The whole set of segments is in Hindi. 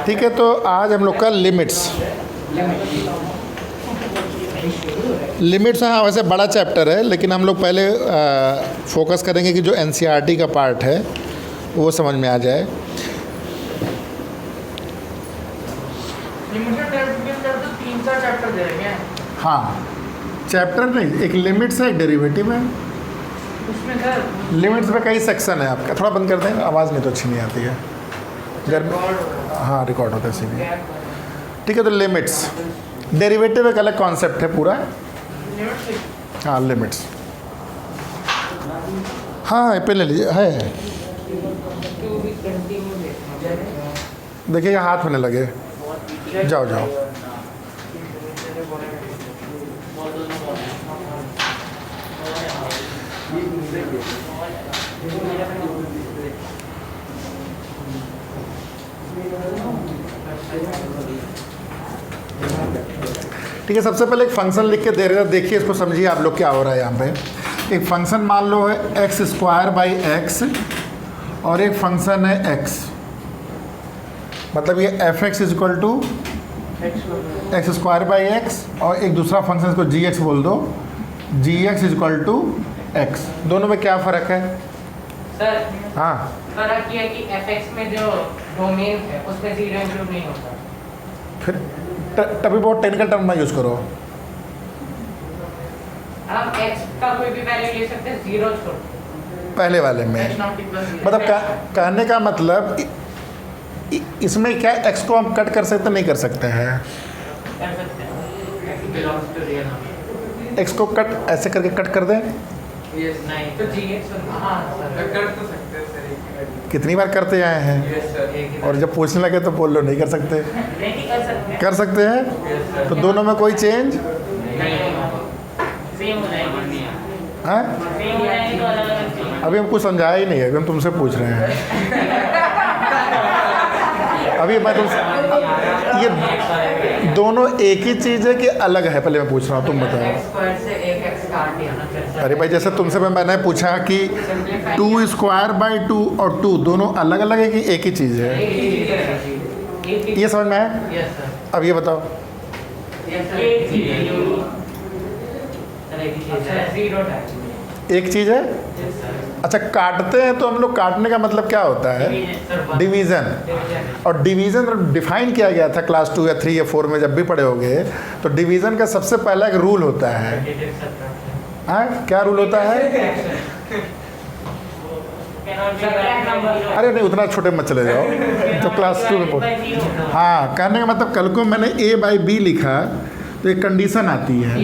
ठीक है, तो आज हम लोग का लिमिट्स हाँ वैसे बड़ा चैप्टर है, लेकिन हम लोग पहले फोकस करेंगे कि जो एनसीईआरटी का पार्ट है वो समझ में आ जाए। हाँ, चैप्टर नहीं, एक लिमिट्स है, एक डेरिवेटिव है। लिमिट्स में कई सेक्शन है आपका। थोड़ा बंद कर दें, आवाज़ नहीं तो अच्छी नहीं आती है घर में। हाँ, रिकॉर्ड होता है इसीलिए। ठीक है, तो लिमिट्स, डेरिवेटिव एक अलग कॉन्सेप्ट है पूरा। हाँ, लिमिट्स, हाँ पे ले लीजिए, है देखिए हाथ में लगे। जाओ जाओ। ठीक है, सबसे पहले एक फंक्शन लिख के दे रहे हैं, देखिए इसको समझिए आप लोग क्या हो रहा है यहाँ पे। एक फंक्शन मान लो है एक्स स्क्वायर बाई एक्स और एक फंक्शन है एक्स, मतलब ये f x is equal to x square by x, और एक दूसरा फंक्शन इसको जी एक्स बोल दो, g x is equal to x. दोनों में क्या फ़र्क है सर? हाँ, फर्क ये है कि fx में जो डोमेन है उसमें जीरो इंक्लूड नहीं होता। फिर तभी बहुत टेक्निकल टर्म ना यूज़ करो। आप x का कोई भी वैल्यू ले सकते हैं, जीरो छोड़ पहले वाले में मतलब कहने का मतलब इसमें क्या एक्स को हम कट कर सकते नहीं कर सकते हैं? कर सकते हैं, बिलोंग्स टू रियल। एक्स को कट ऐसे करके कट कर दें। नहीं तो gx, हाँ सर कर तो सकते हैं सर। कितनी बार करते आए हैं, और जब पूछने लगे तो बोल लो नहीं कर सकते। नहीं कर सकते हैं, कर सकते हैं, तो दोनों में कोई चेंज सेम हो जाएगी। है? सेम हो जाएगी तो अलग अलग चीज़। अभी हम कुछ समझाया ही नहीं है, अभी हम तुमसे पूछ रहे हैं। अभी मैं तुमसे, ये दोनों एक ही चीज़ है कि अलग है, पहले मैं पूछ रहा हूँ, तुम बताओ। अरे भाई, जैसे तुमसे मैंने पूछा कि 2 स्क्वायर बाई 2 और 2 दोनों अलग अलग है कि एक ही चीज़ है? ये समझ में आया? अब ये बताओ। एक चीज़ है। अच्छा, काटते हैं तो हम लोग, काटने का मतलब क्या होता है? डिवीज़न। और डिवीज़न डिफाइन किया गया था क्लास 2 या 3 या 4 में, जब भी पढ़े होंगे। तो डिवीज़न का सबसे पहला एक रूल होता है। हाँ, क्या रूल होता है? अरे नहीं, उतना छोटे मत चले जाओ, तो क्लास 2 में पढ़ो। हाँ, कहने का मतलब कल को मैंने a बाई बी लिखा तो एक कंडीशन आती है,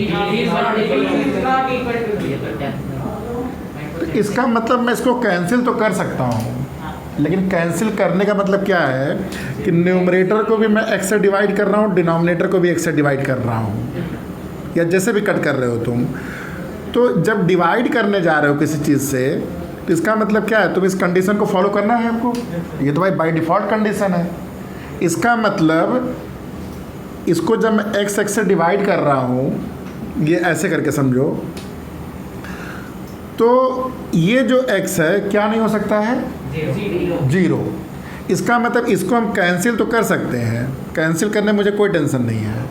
तो इसका मतलब मैं इसको कैंसिल तो कर सकता हूँ, लेकिन कैंसिल करने का मतलब क्या है कि न्यूमरेटर को भी मैं x से डिवाइड कर रहा हूँ, डिनोमिनेटर को भी x से डिवाइड कर रहा हूँ, या जैसे भी कट कर रहे हो तुम। तो जब डिवाइड करने जा रहे हो किसी चीज़ से, तो इसका मतलब क्या है? तुम इस कंडीशन को फॉलो करना है हमको। ये तो भाई बाय डिफ़ॉल्ट कंडीशन है। इसका मतलब इसको जब मैं x से डिवाइड कर रहा हूँ, ये ऐसे करके समझो, तो ये जो x है क्या नहीं हो सकता है? जीरो। इसका मतलब इसको हम कैंसिल तो कर सकते हैं, कैंसिल करने में मुझे कोई टेंशन नहीं है,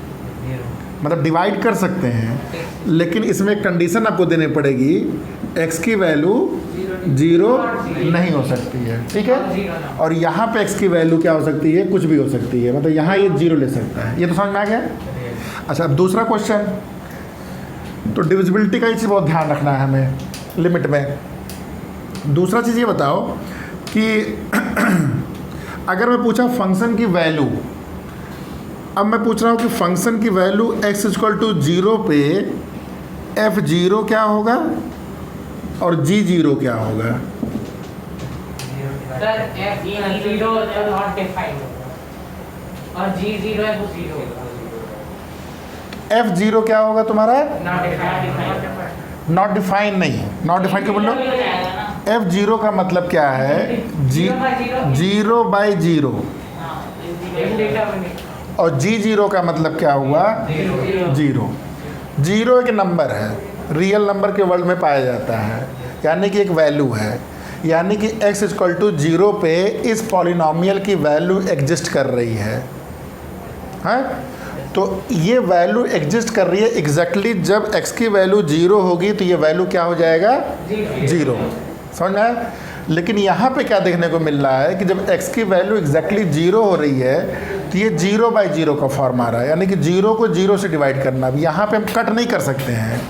मतलब डिवाइड कर सकते हैं, लेकिन इसमें एक कंडीशन आपको देनी पड़ेगी, x की वैल्यू जीरो नहीं हो सकती है। ठीक है, और यहाँ पे x की वैल्यू क्या हो सकती है? कुछ भी हो सकती है, मतलब यहाँ ये जीरो ले सकता है। ये तो समझ में आ गया? अच्छा, अब दूसरा क्वेश्चन, तो डिविजिबिलिटी का ही चीज़ बहुत ध्यान रखना है हमें लिमिट में। दूसरा चीज़ ये बताओ कि अगर मैं पूछा फंक्शन की वैल्यू, अब मैं पूछ रहा हूँ कि फंक्शन की वैल्यू x इक्वल टू 0 पे f0 क्या होगा और g0 क्या होगा? सर f0 नॉट डिफाइंड और g0 है वो 0 होगा। f0 क्या होगा तुम्हारा? Not defined. नॉट डिफाइन नहीं, नॉट डिफाइन क्यों बोल लो? f0 का मतलब क्या है? 0 बाई 0, और g0 का मतलब क्या हुआ? 0। 0 एक नंबर है, रियल नंबर के वर्ल्ड में पाया जाता है, यानी कि एक वैल्यू है। यानी कि x इक्वल टू 0 पे इस पॉलिनॉमियल की वैल्यू एग्जिस्ट कर रही है, हाँ? तो ये वैल्यू एग्जिस्ट कर रही है एग्जैक्टली जब x की वैल्यू 0 होगी तो ये वैल्यू क्या हो जाएगा, 0। समझ में आया? लेकिन यहाँ पे क्या देखने को मिल रहा है कि जब x की वैल्यू एग्जैक्टली 0 हो रही है तो ये 0/0 का फॉर्म आ रहा है, यानी कि 0 को 0 से डिवाइड करना। अब यहाँ पे हम कट नहीं कर सकते हैं।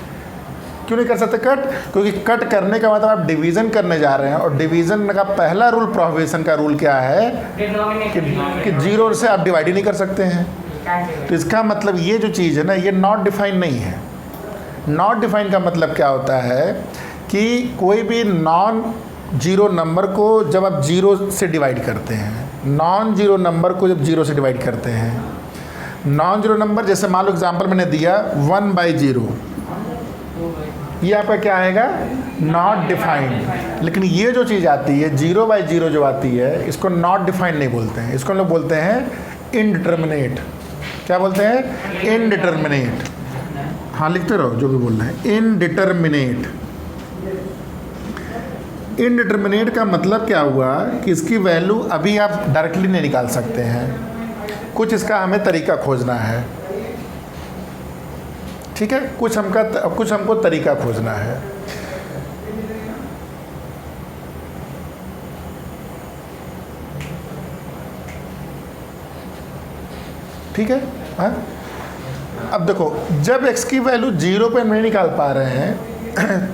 क्यों नहीं कर सकते कट? क्योंकि कट करने का मतलब आप डिवीज़न करने जा रहे हैं, और डिवीज़न का पहला रूल प्रोहिबिशन का रूल क्या है कि 0 से आप डिवाइड ही नहीं कर सकते हैं। तो इसका मतलब ये जो चीज़ है ना, ये नॉट डिफाइन नहीं है। नॉट डिफाइन का मतलब क्या होता है कि कोई भी नॉन जीरो नंबर को जब आप 0 से डिवाइड करते हैं, नॉन जीरो नंबर को जब 0 से डिवाइड करते हैं, नॉन जीरो नंबर जैसे मान लो एग्जाम्पल मैंने दिया 1/0, ये आपका क्या आएगा, नॉट डिफाइंड। लेकिन ये जो चीज़ आती है 0/0 जो आती है, इसको नॉट डिफाइंड नहीं बोलते हैं, इसको हम लोग बोलते हैं इनडिटर्मिनेट। क्या बोलते हैं? इनडिटर्मिनेट। हाँ लिखते रहो जो भी बोलना है, इनडिटर्मिनेट। इनडिटर्मिनेट का मतलब क्या हुआ कि इसकी वैल्यू अभी आप डायरेक्टली नहीं निकाल सकते हैं, कुछ इसका हमें तरीका खोजना है, ठीक है? कुछ हमको तरीका खोजना है। ठीक है, हाँ? अब देखो, जब x की वैल्यू 0 पे नहीं निकाल पा रहे हैं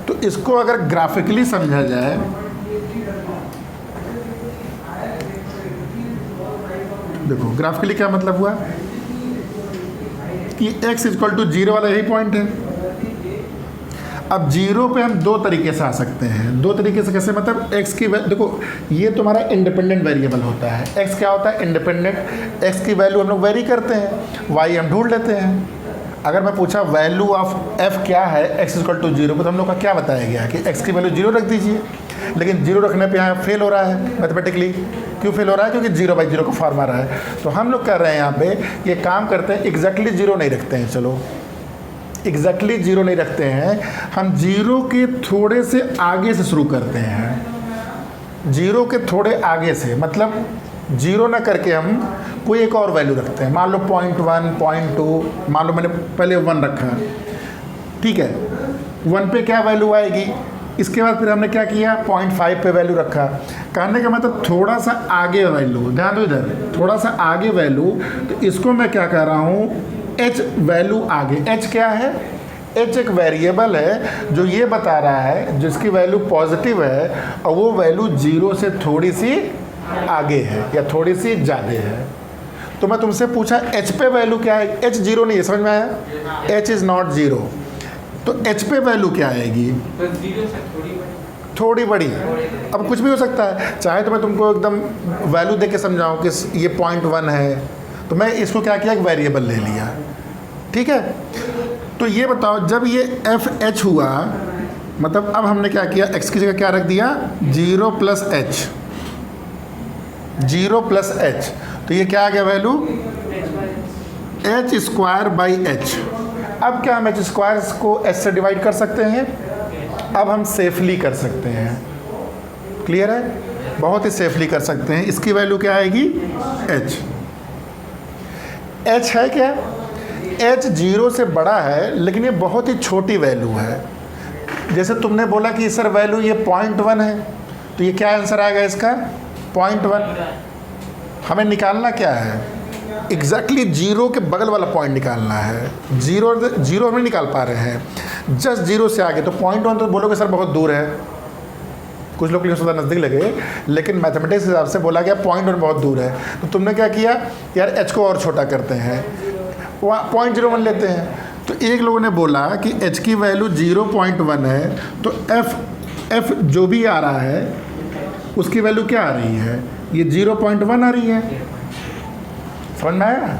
तो इसको अगर ग्राफिकली समझा जाए, देखो ग्राफिकली क्या मतलब हुआ कि x इक्वल टू 0 वाला यही पॉइंट है। अब 0 पे हम दो तरीके से आ सकते हैं। दो तरीके से कैसे? मतलब x की देखो, ये तुम्हारा इंडिपेंडेंट वेरिएबल होता है। x क्या होता है? इंडिपेंडेंट। x की वैल्यू हम लोग वेरी करते हैं, y हम ढूंढ लेते हैं। अगर मैं पूछा वैल्यू ऑफ f क्या है x इक्वल टू 0 तो हम लोग का क्या बताया गया कि x की वैल्यू 0 रख दीजिए। लेकिन 0 रखने पे यहाँ फेल हो रहा है मैथमेटिकली। क्यों फेल हो रहा है? क्योंकि 0/0 का फॉर्म आ रहा है। तो हम लोग कर रहे हैं यहाँ पे, ये काम करते हैं, एग्जैक्टली 0 नहीं रखते हैं। चलो एग्जैक्टली 0 नहीं रखते हैं, हम 0 के थोड़े से आगे से शुरू करते हैं। 0 के थोड़े आगे से मतलब 0 ना करके हम कोई एक और वैल्यू रखते हैं। मान लो 0.1, 0.2, मान लो मैंने पहले 1 रखा, ठीक है? 1 पे क्या वैल्यू आएगी? इसके बाद फिर हमने क्या किया, 0.5 पे वैल्यू रखा। कहने का मतलब थोड़ा सा आगे वैल्यू, ध्यान दो इधर, थोड़ा सा आगे वैल्यू। तो इसको मैं क्या कह रहा हूँ, h वैल्यू आगे। h क्या है? h एक वेरिएबल है जो ये बता रहा है, जिसकी वैल्यू पॉजिटिव है और वो वैल्यू 0 से थोड़ी सी आगे है या थोड़ी सी ज़्यादा है। तो मैं तुमसे पूछा h पे वैल्यू क्या है? h 0 नहीं है, समझ में आया? h is not 0। तो h पे वैल्यू क्या आएगी? थोड़ी बड़ी। अब कुछ भी हो सकता है, चाहे तो मैं तुमको एकदम वैल्यू दे के समझाऊँ कि ये 0.1 है, तो मैं इसको क्या किया, एक वेरिएबल ले लिया, ठीक है? तो ये बताओ, जब ये FH हुआ, मतलब अब हमने क्या किया, x की जगह क्या रख दिया, 0 + h, 0 + h। तो ये क्या आ गया वैल्यू, h²/h। अब क्या हम h² को h से डिवाइड कर सकते हैं? अब हम सेफली कर सकते हैं। क्लियर है? बहुत ही सेफली कर सकते हैं। इसकी वैल्यू क्या आएगी, h। h है क्या? h 0 से बड़ा है, लेकिन ये बहुत ही छोटी वैल्यू है। जैसे तुमने बोला कि सर वैल्यू ये 0.1 है, तो ये क्या आंसर आएगा इसका, 0.1। हमें निकालना क्या है, एग्जैक्टली 0 के बगल वाला पॉइंट निकालना है। 0 हम नहीं निकाल पा रहे हैं, जस्ट 0 से आगे। तो 0.1 तो बोलोगे सर बहुत दूर है, कुछ लोग के लिए थोड़ा नज़दीक लगे, लेकिन मैथमेटिक्स के हिसाब से बोला गया 0.1 बहुत दूर है। तो तुमने क्या किया, यार h को और छोटा करते हैं, 0.01 लेते हैं। तो एक लोगों ने बोला कि h की वैल्यू 0.1 है, तो f जो भी आ रहा है उसकी वैल्यू क्या आ रही है, ये 0.1 आ रही है। समझ में आया?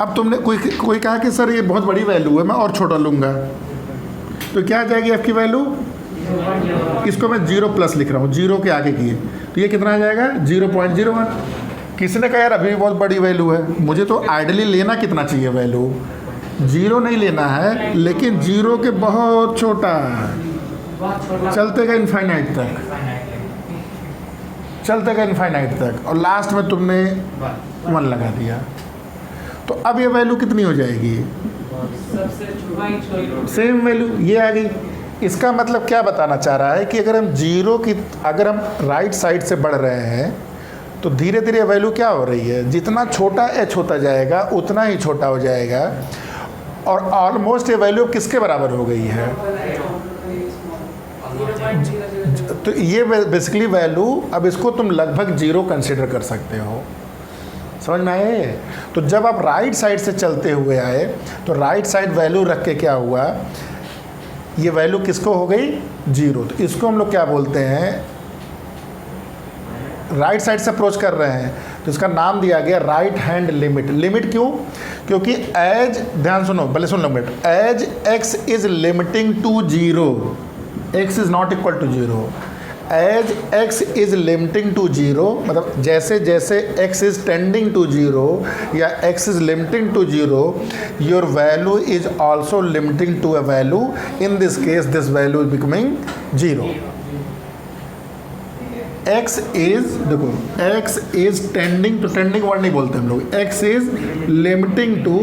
अब तुमने कोई कहा कि सर ये बहुत बड़ी वैल्यू है, मैं और छोटा लूँगा, तो क्या आ जाएगी f की वैल्यू, इसको मैं 0+ लिख रहा हूँ, 0 के आगे की, तो ये कितना आ जाएगा, 0.01। किसी ने कहा यार अभी भी बहुत बड़ी वैल्यू है, मुझे तो आइडियली लेना कितना चाहिए वैल्यू, 0 नहीं लेना है, लेकिन 0 के बहुत छोटा, चलते गए इनफाइनाइट तक। चलते गए इनफाइनाइट तक, और लास्ट में तुमने 1 लगा दिया, तो अब ये वैल्यू कितनी हो जाएगी? सेम वैल्यू ये आ गई। इसका मतलब क्या बताना चाह रहा है कि अगर हम राइट साइड से बढ़ रहे हैं तो धीरे धीरे वैल्यू क्या हो रही है, जितना छोटा h होता जाएगा उतना ही छोटा हो जाएगा, और ऑलमोस्ट ये वैल्यू किसके बराबर हो गई है? तो ये बेसिकली वैल्यू, अब इसको तुम लगभग 0 कंसिडर कर सकते हो। समझ में आया ये? तो जब आप राइट साइड से चलते हुए आए तो राइट साइड वैल्यू रख के क्या हुआ, ये वैल्यू किसको हो गई? 0। तो इसको हम लोग क्या बोलते हैं? राइट साइड से अप्रोच कर रहे हैं तो इसका नाम दिया गया राइट हैंड लिमिट। लिमिट क्यों? क्योंकि एज, ध्यान सुनो, भले सुन लो minute, as x is limiting to 0, x is not equal to 0, as x is limiting to 0, मतलब जैसे जैसे x इज टेंडिंग टू 0 या x is limiting to 0, your value is also limiting to a value. In this case this value is becoming 0। x is, देखो x इज टेंडिंग, तो टेंडिंग वर्ड नहीं बोलते हम लोग, x is limiting to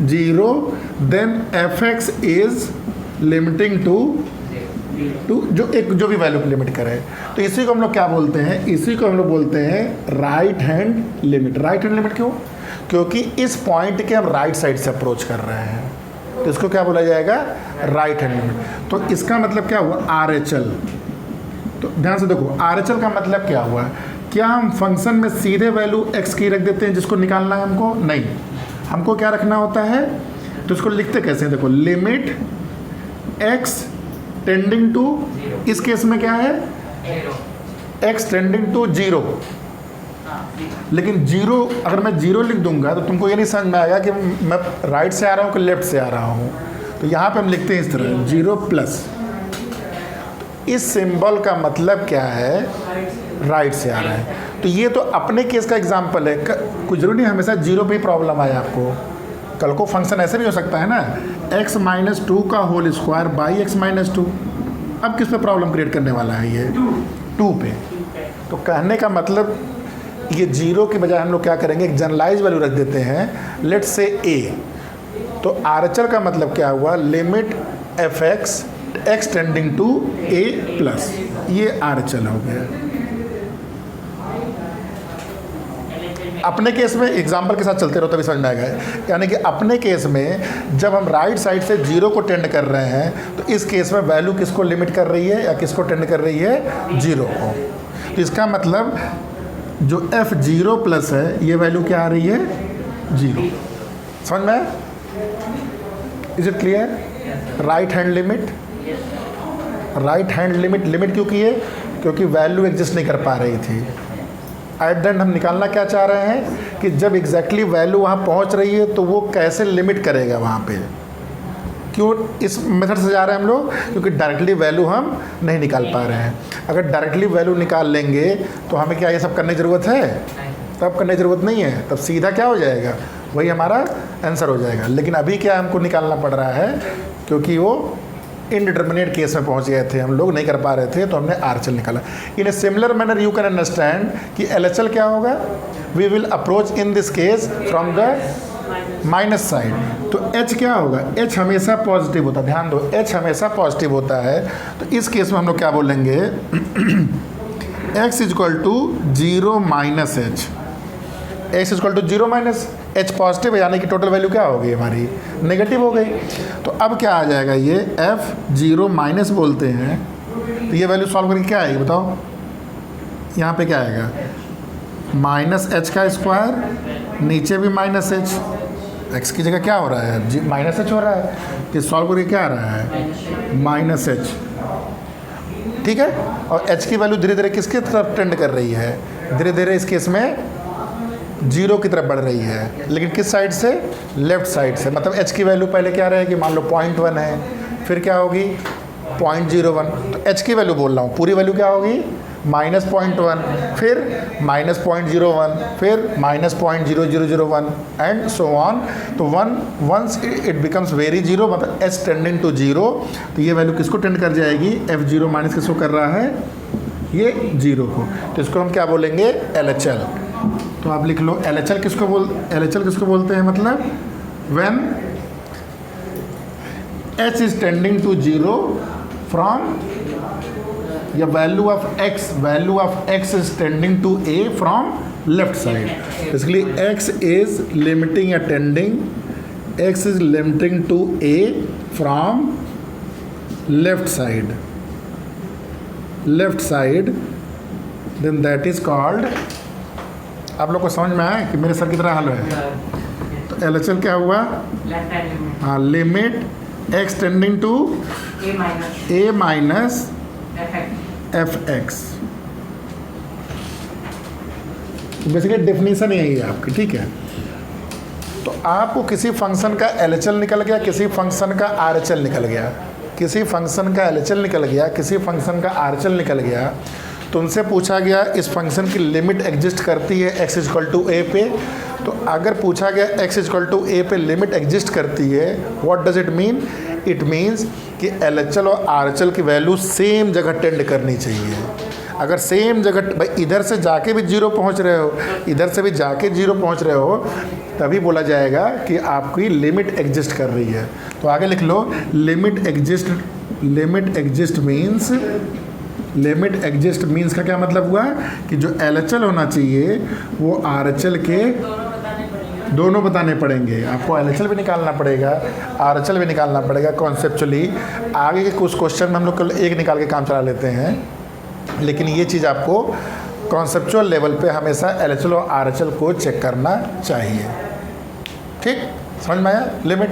0, then fx is limiting to जो भी वैल्यू को लिमिट करे, तो इसी को हम लोग क्या बोलते हैं? इसी को हम लोग बोलते हैं right hand limit. Right hand limit क्यों? क्योंकि इस पॉइंट के हम राइट साइड से अप्रोच कर रहे हैं, तो इसको क्या बोला जाएगा? Right hand limit. तो इसका मतलब क्या हुआ? RHL। तो ध्यान से देखो, RHL का मतलब क्या हुआ? क्या हम फंक्शन में सीधे वैल्यू x की रख देते हैं जिसको निकालना है हमको? नहीं, हमको क्या रखना होता है? तो इसको लिखते कैसे हैं? देखो, लिमिट x टेंडिंग टू, इस केस में क्या है? x tending to 0। लेकिन 0, अगर मैं 0 लिख दूंगा तो तुमको ये नहीं समझ में आएगा कि मैं राइट से आ रहा हूँ कि लेफ्ट से आ रहा हूँ। तो यहाँ पे हम लिखते हैं इस तरह 0 प्लस। इस सिंबल का मतलब क्या है? राइट से आ रहा है। तो ये तो अपने केस का एग्जाम्पल है, कुछ जरूरी नहीं हमेशा 0 पे ही प्रॉब्लम आए आपको। कल को फंक्शन ऐसे भी हो सकता है ना, x माइनस 2 का whole square by x minus 2। अब किस पे प्रॉब्लम क्रिएट करने वाला है? ये 2 पे। तो कहने का मतलब ये 0 की बजाय हम लोग क्या करेंगे? एक जनरलाइज वैल्यू रख देते हैं, लेट्स से a। तो RHL का मतलब क्या हुआ? Limit fx x tending to a plus, ये RHL हो गया। अपने केस में एग्जाम्पल के साथ चलते रहो तभी समझ में आएगा। यानी कि अपने केस में जब हम राइट साइड से 0 को टेंड कर रहे हैं तो इस केस में वैल्यू किसको लिमिट कर रही है या किसको टेंड कर रही है? 0 को। तो इसका मतलब जो f0 प्लस है ये वैल्यू क्या आ रही है? 0। समझ में? Is it clear? Right hand limit, right hand limit. Limit क्यों की है? क्योंकि वैल्यू एग्जिस्ट नहीं कर पा रही थी। एट द एंड हम निकालना क्या चाह रहे हैं कि जब एग्जैक्टली वैल्यू वहाँ पहुँच रही है तो वो कैसे लिमिट करेगा वहाँ पे। क्यों इस मेथड से जा रहे हैं हम लोग? क्योंकि डायरेक्टली वैल्यू हम नहीं निकाल पा रहे हैं। अगर डायरेक्टली वैल्यू निकाल लेंगे तो हमें क्या ये सब करने की ज़रूरत है? तब करने की ज़रूरत नहीं है, तब सीधा क्या हो जाएगा? वही हमारा आंसर हो जाएगा। लेकिन अभी क्या हमको निकालना पड़ रहा है? क्योंकि वो इनडिटर्मिनेट केस में पहुंच गए थे, हम लोग नहीं कर पा रहे थे, तो हमने RHL निकाला। In a similar manner you can understand कि LHL क्या होगा? We will approach in this case from the minus side. तो H क्या होगा? H हमेशा पॉजिटिव होता है, ध्यान दो, H हमेशा पॉजिटिव होता है। तो इस केस में हम लोग क्या बोलेंगे? x is equal to 0 minus h। x is equal to 0 minus h positive है, यानी कि टोटल वैल्यू क्या हो गई हमारी? नेगेटिव हो गई। तो अब क्या आ जाएगा? ये f0 माइनस बोलते हैं। तो ये वैल्यू सॉल्व करके क्या आएगी बताओ? यहाँ पे क्या आएगा? माइनस h का स्क्वायर, नीचे भी माइनस h, x की जगह क्या हो रहा है? माइनस h हो रहा है। तो सॉल्व करके क्या आ रहा है? Minus h। ठीक है। और h की वैल्यू धीरे धीरे किसके तरफ टेंड कर रही है? धीरे धीरे इस केस में 0 की तरफ बढ़ रही है, लेकिन किस साइड से? लेफ्ट साइड से। मतलब h की वैल्यू पहले क्या रहेगी? मान लो 0.1 है, फिर क्या होगी? 0.01। तो h की वैल्यू बोल रहा हूँ, पूरी वैल्यू क्या होगी? -0.1, फिर -0.01, फिर -0.0001 एंड सो ऑन। तो वंस इट बिकम्स वेरी 0, मतलब h टेंडिंग टू 0, तो ये वैल्यू किसको टेंड कर जाएगी? f0 माइनस किसको कर रहा है? ये 0 को, तो इसको हम क्या बोलेंगे, LHL। तो आप लिख लो LHL किसको बोलते हैं, मतलब when h is tending to 0 from या value of x is tending to a from left side. Basically x is limiting या tending, x is limiting to a from left side, then that is called, आप लोग को समझ में आया कि मेरे सर की तरह हल है। तो LHL क्या हुआ, लेफ्ट हैंड लिमिट हाँ, limit x tending to a minus fx। Basically definition यही है आपकी, ठीक है। तो आपको किसी फंक्शन का LHL निकल गया, किसी फंक्शन का RHL निकल गया, किसी फंक्शन का LHL निकल गया, किसी फंक्शन का RHL निकल गया, तुमसे पूछा गया इस फंक्शन की लिमिट एग्जिस्ट करती है x इक्वल टू a पे। तो अगर पूछा गया x इक्वल टू a पे लिमिट एग्जिस्ट करती है, what does it mean, it means कि LHL और RHL की वैल्यू सेम जगह टेंड करनी चाहिए। अगर सेम जगह, भाई इधर से जाके भी 0 पहुंच रहे हो, इधर से भी जाके 0 पहुंच रहे हो, तभी बोला जाएगा कि आपकी लिमिट एग्जिस्ट कर रही है। तो आगे लिख लो, लिमिट एग्जिस्ट मीन्स का क्या मतलब हुआ कि जो LHL होना चाहिए वो RHL के दोनों बताने पड़ेंगे। आपको LHL भी निकालना पड़ेगा, RHL भी निकालना पड़ेगा कॉन्सेप्चुअली। आगे के कुछ क्वेश्चन में हम लोग एक निकाल के काम चला लेते हैं, लेकिन ये चीज़ आपको कॉन्सेप्चुअल लेवल पे हमेशा LHL और RHL को चेक करना चाहिए। ठीक, समझ में आया लिमिट?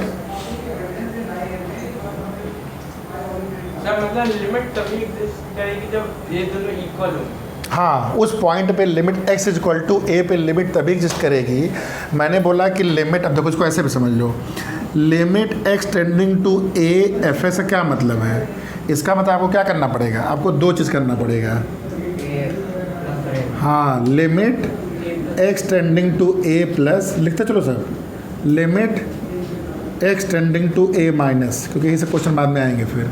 मतलब लिमिट तभी एग्जिस्ट करेगी जब ये दोनों इक्वल हो। हाँ, उस पॉइंट पे limit x equal to a पे लिमिट तभी एग्जिस्ट करेगी। मैंने बोला कि लिमिट, अब देखो इसको ऐसे भी समझ लो, limit x tending to a f से क्या मतलब है, इसका मतलब आपको क्या करना पड़ेगा, आपको दो चीज़ करना पड़ेगा। हाँ, limit x tending to a plus, लिखते चलो sir, limit x tending to a minus, क्योंकि यही से क्वेश्चन बाद में आएंगे फिर।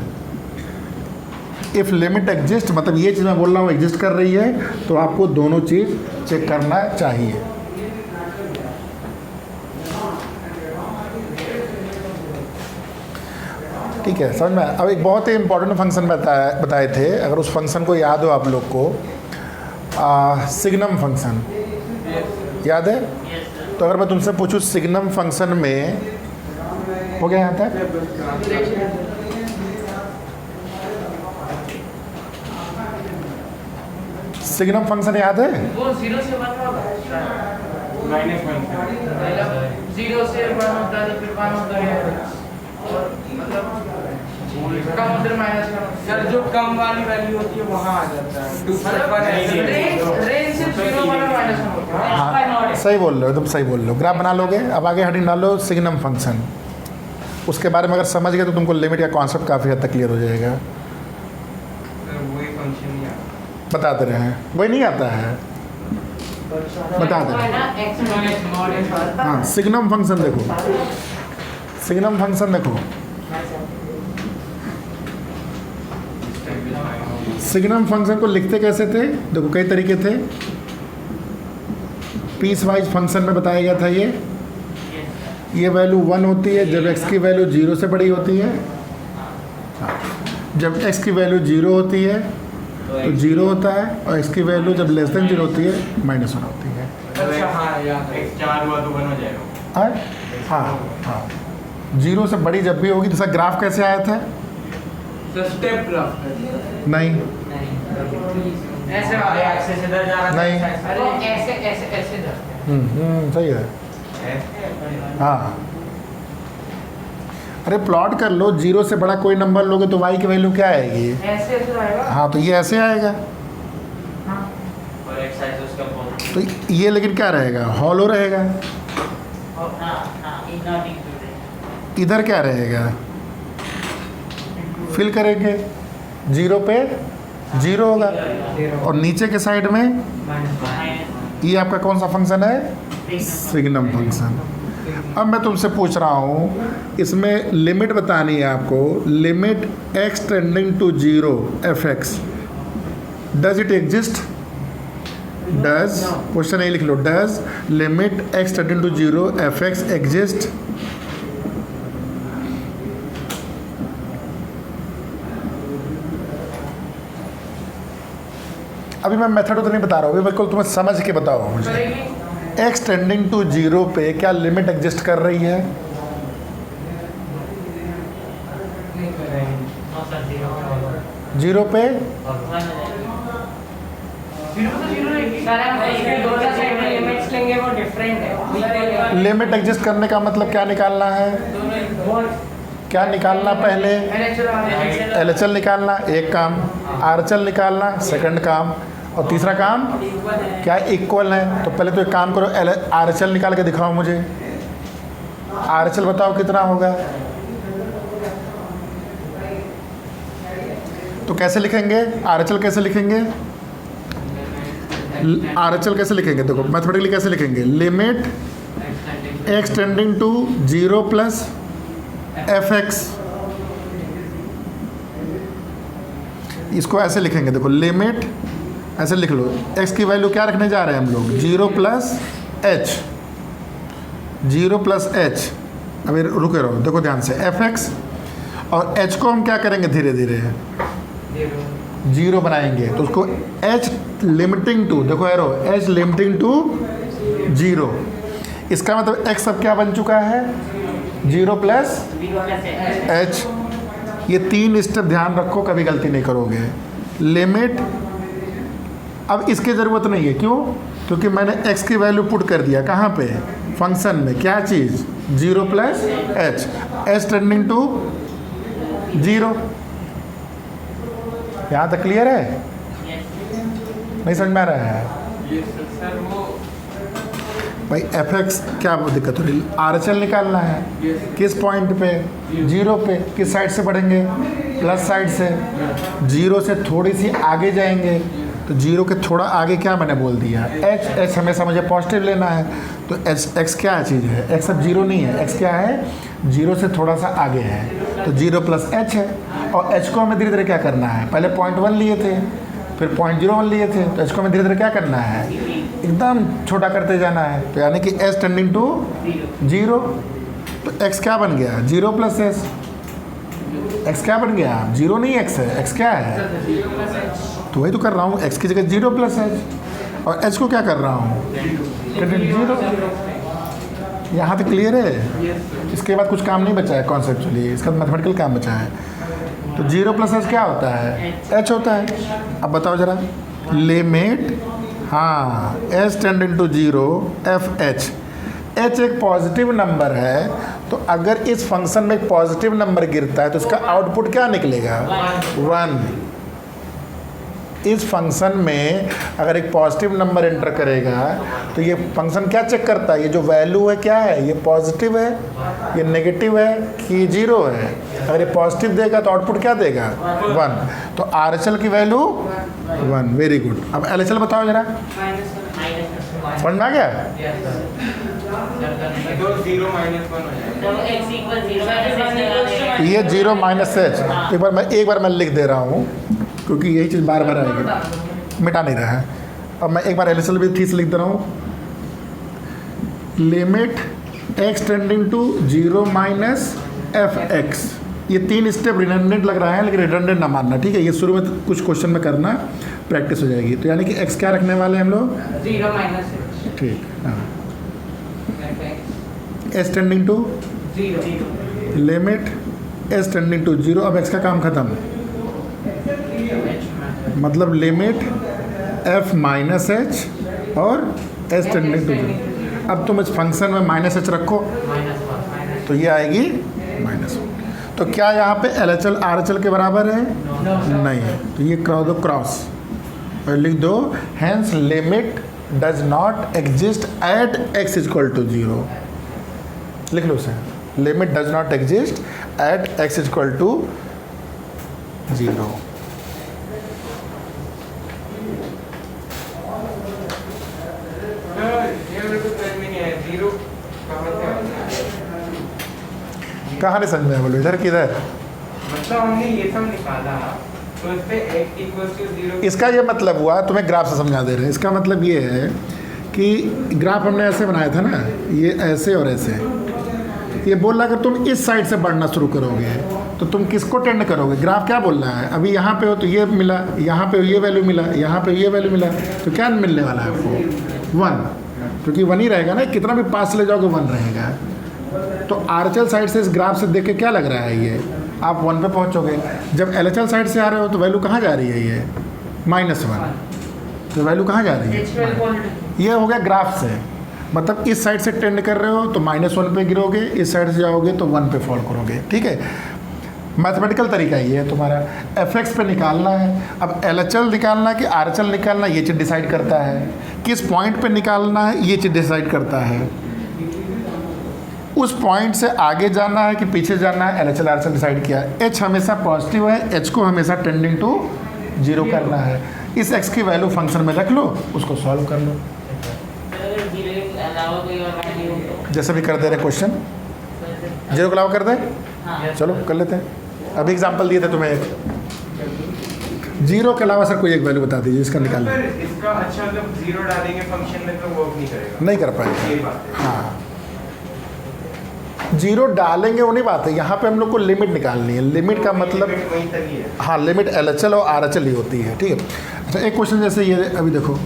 इफ़ लिमिट एग्जिस्ट, मतलब ये चीज़ मैं बोल रहा हूँ एग्जिस्ट कर रही है, तो आपको दोनों चीज़ चेक करना चाहिए। ठीक है, समझ में? अब एक बहुत ही इंपॉर्टेंट फंक्शन बताए थे, अगर उस फंक्शन को याद हो आप लोग को, सिग्नम फंक्शन याद है? तो अगर मैं तुमसे पूछूं सिग्नम फंक्शन में, हो गया यहाँ तक? सिग्नम फंक्शन याद है? वो 0 से 1 होगा, -1 0 से 1 होता है, फिर 1 होता है, और मतलब कम उधर माइनस सर जो कम वाली वैल्यू होती है वहाँ आ जाता है। रेंज सिर्फ 0 वाला माइनस होता है। हाँ, सही बोल रहे हो, एकदम सही बोल रहे हो। ग्राफ बना लोगे, अब आगे हेडिंग डालो सिग्नम फंक्शन। उसके बारे में अगर समझ गए तो तुमको लिमिट का कॉन्सेप्ट काफ़ी हद तक क्लियर हो जाएगा। बता दे रहे हैं, वही नहीं आता है, बता दे रहे हैं। हाँ, सिग्नम फंक्शन देखो, सिग्नम फंक्शन देखो, सिग्नम फंक्शन को लिखते कैसे थे, देखो कई तरीके थे। पीस वाइज फंक्शन में बताया गया था, ये वैल्यू 1 होती है जब x की वैल्यू 0 से बड़ी होती है, जब x की वैल्यू 0 होती है तो 0 होता है, और x की वैल्यू जब लेस देन 0 होती है -1 होती है। अच्छा, हाँ यार, x 4 हुआ तो 1 हो जाएगा। हाँ, 0 से बड़ी जब भी होगी, तो सर ग्राफ कैसे आया था? स्टेप ग्राफ नहीं, ऐसे वाले एक्सेस इधर जा रहा है, नहीं। अरे ऐसे ऐसे ऐसे जाते हैं। सही है। हाँ, अरे प्लॉट कर लो, 0 से बड़ा कोई नंबर लोगे तो y की वैल्यू क्या आएगी? ऐसे ऐसे आएगा। हाँ, तो ये ऐसे आएगा। हाँ, और x एक्सिस उसका बहुत। तो ये लेकिन क्या रहेगा, हॉलो रहेगा। और हाँ, इनॉट इंक्लूडेड। इधर क्या रहेगा, फिल करेंगे, 0 पे 0 होगा, और नीचे के साइड में ये आपका कौन सा फंक्शन है? Signum function. अब मैं तुमसे पूछ रहा हूँ, इसमें लिमिट बतानी है आपको, limit x tending to 0 fx, does it exist, does, question यही लिख लो, does limit x tending to zero f x exist. अभी मैं मेथड तो नहीं बता रहा हूँ, अभी बिल्कुल तुम्हें समझ के बताओ मुझे, एक्स टेंडिंग टू जीरो पे क्या लिमिट एग्जिस्ट कर रही है? जीरो पे लिमिट एग्जिस्ट करने का मतलब क्या निकालना है? क्या निकालना पहले? LHL निकालना एक काम, RHL निकालना सेकंड काम, और तीसरा काम क्या इक्वल है। तो पहले तो एक काम करो, RHL निकाल के दिखाओ मुझे। RHL बताओ कितना होगा? तो कैसे लिखेंगे RHL? कैसे लिखेंगे RHL? कैसे लिखेंगे? देखो मैथमेटिकली कैसे लिखेंगे, limit x tending to zero plus f x, इसको ऐसे लिखेंगे। देखो लिमिट ऐसे लिख लो, एक्स की वैल्यू क्या रखने जा रहे हैं हम लोग? Zero plus H, zero plus H. अभी रुके रहो, देखो ध्यान से, एफ एक्स और एच को हम क्या करेंगे, धीरे धीरे जीरो बनाएंगे। तो उसको एच लिमिटिंग टू, देखो arrow, h limiting to zero, इसका मतलब एक्स अब क्या बन चुका है? Zero plus h. ये तीन स्टेप ध्यान रखो, कभी गलती नहीं करोगे। लिमिट, अब इसकी ज़रूरत नहीं है, क्यों? क्योंकि मैंने x की वैल्यू पुट कर दिया कहाँ पे? फंक्शन में। क्या चीज़? Zero plus h, h tending to zero. यहाँ तक क्लियर है? नहीं समझ में आ रहा है भाई? एफ एक्स क्या दिक्कत हो रही? RHL निकालना है, किस पॉइंट पे? जीरो पे। किस साइड से बढ़ेंगे? प्लस साइड से। जीरो से थोड़ी सी आगे जाएंगे, तो जीरो के थोड़ा आगे क्या मैंने बोल दिया? एच। एच हमेशा मुझे पॉजिटिव लेना है, तो एच एक्स क्या चीज़ है? एक्स अब जीरो नहीं है, एक्स क्या है? जीरो से थोड़ा सा आगे है, तो जीरो प्लस एच है। और एच को हमें धीरे धीरे क्या करना है? पहले 0.1 लिए थे, फिर 0.01 लिए थे, तो एच को हमें धीरे धीरे क्या करना है? एकदम छोटा करते जाना है। तो यानी कि एच टेंडिंग टू जीरो, तो एक्स क्या बन गया? Zero plus H. एक्स क्या बन गया? जीरो नहीं, एक्स है। एक्स क्या है? तो वही तो कर रहा हूँ, एक्स की जगह जीरो प्लस एच, और एच को क्या कर रहा हूँ? जीरो। यहाँ तक क्लियर है? इसके बाद कुछ काम नहीं बचा है कॉन्सेप्चुअली, इसका मैथमेटिकल काम बचा है। तो जीरो प्लस एच क्या होता है? एच होता है। अब बताओ ज़रा, लिमिट, हाँ, h tending to zero f h. H एक पॉजिटिव नंबर है, तो अगर इस फंक्शन में एक पॉजिटिव नंबर गिरता है तो इसका आउटपुट क्या निकलेगा? 1। इस फंक्शन में अगर एक पॉजिटिव नंबर एंटर करेगा तो ये फंक्शन क्या चेक करता है? ये जो वैल्यू है क्या है? ये पॉजिटिव है, ये नेगेटिव है कि जीरो है? अगर ये पॉजिटिव देगा तो आउटपुट क्या देगा? 1। तो RHL की वैल्यू 1। Very good. अब LHL बताओ जरा, समझ में आ गया? ये जीरो माइनस एच, एक बार मैं लिख दे रहा हूँ, क्योंकि यही चीज़ बार बार आएगी, मिटा नहीं रहा है। अब मैं एक बार LHL भी ठीक से लिख दे रहा हूँ, limit x tending to zero minus f x. ये तीन स्टेप रिडंडेंट लग रहा है, लेकिन रिडंडेंट ना मानना, ठीक है? ये शुरू में कुछ क्वेश्चन में करना, प्रैक्टिस हो जाएगी। तो यानी कि एक्स क्या रखने वाले हैं हम लोग? Zero minus h. ठीक, हाँ। S tending to zero, limit s tending to zero. अब एक्स का काम खत्म, मतलब लिमिट एफ माइनस एच और एस टेंडिंग टू जीरो। अब तुम इस फंक्शन में माइनस एच रखो, तो ये आएगी माइनस। तो क्या यहाँ पे LHL RHL के बराबर है? नहीं है। तो ये क्रॉस दो, क्रॉस और लिख दो, hence limit does not exist at x equal to zero. लिख लो उसे, limit does not exist at x equal to zero. कहाँ नहीं समझ में? बोलो इधर किधर? मतलब हमने ये सब निकाला, तो इस पे x इक्वल्स टू 0। इसका ये मतलब हुआ, तुम्हें ग्राफ से समझा दे रहे हैं। इसका मतलब ये है कि ग्राफ हमने ऐसे बनाया था ना, ये ऐसे और ऐसे। ये बोल रहा है अगर तुम इस साइड से बढ़ना शुरू करोगे तो तुम किसको टेंड करोगे? ग्राफ क्या बोल रहा है? अभी यहाँ पे हो तो ये मिला, यहाँ पे ये वैल्यू मिला, यहाँ पे ये वैल्यू मिला, तो क्या मिलने वाला है आपको? 1, क्योंकि 1 ही रहेगा ना, कितना भी पास ले जाओगे 1 रहेगा। तो आरएचएल साइड से इस ग्राफ से देख के क्या लग रहा है, ये आप 1 पे पहुँचोगे। जब एलएचएल साइड से आ रहे हो तो वैल्यू कहाँ जा रही है? ये -1, तो वैल्यू कहाँ जा रही है? ये हो गया ग्राफ से, मतलब इस साइड से टेंड कर रहे हो तो -1 पे गिरोगे, इस साइड से जाओगे तो 1 पे फॉल करोगे। ठीक है, मैथमेटिकल तरीका ये है तुम्हारा। एफ पे निकालना है। अब एलएचएल निकालना है कि आरएचएल निकालना है, ये चीज़ डिसाइड करता है। किस पॉइंट पे निकालना है, ये चीज़ डिसाइड करता है। उस पॉइंट से आगे जाना है कि पीछे जाना है, एलएचएल आरएचएल डिसाइड किया। एच हमेशा पॉजिटिव है, एच को हमेशा टेंडिंग टू 0 करना है। इस एक्स की वैल्यू फंक्शन में रख लो, उसको सॉल्व कर लो, जैसे भी कर दे रहे क्वेश्चन। 0 के अलावा कर दे, चलो कर लेते हैं। अभी एग्जांपल दिए थे तुम्हें एक, 0 के अलावा सर कोई एक वैल्यू बता दीजिए इसका निकाल लें। इसका अच्छा मतलब 0 डालेंगे फंक्शन में तो वर्क नहीं करेगा, नहीं कर पाएंगे। हाँ, 0 डालेंगे वो नहीं बात है, यहाँ पे हम लोग को लिमिट निकालनी है। लिमिट का मतलब वहीं तक ही है। हाँ, लिमिट एलएचएल और आरएचएल ही होती है। ठीक है, अच्छा एक क्वेश्चन जैसे ये अभी देखो,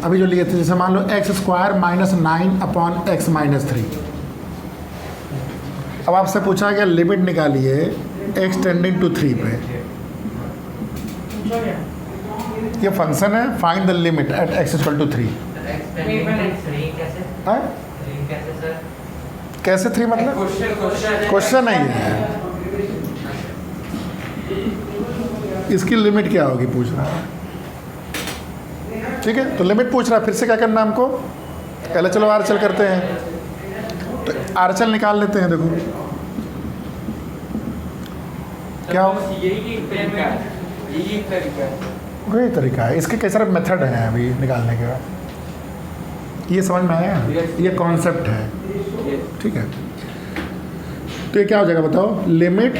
अभी जो लिए थे, जैसे मान लो x² -9/x - 3। अब आपसे पूछा गया लिमिट निकालिए x टेंडिंग टू 3 पे। ये फंक्शन है, find the limit at x = 3। हाँ? कैसे 3 मतलब? क्वेश्चन है ये, इसकी लिमिट क्या होगी पूछ रहा है। ठीक है, तो लिमिट पूछ रहा है, फिर से क्या करना है हमको? एलएचएल और आरएचएल करते हैं, तो आरएचएल निकाल लेते हैं। देखो क्या हो, यही वही तरीका है। इसके कई सारे मेथड हैं अभी निकालने के बाद। ये समझ में आया? ये कॉन्सेप्ट है। ठीक है, तो ये क्या हो जाएगा बताओ? Limit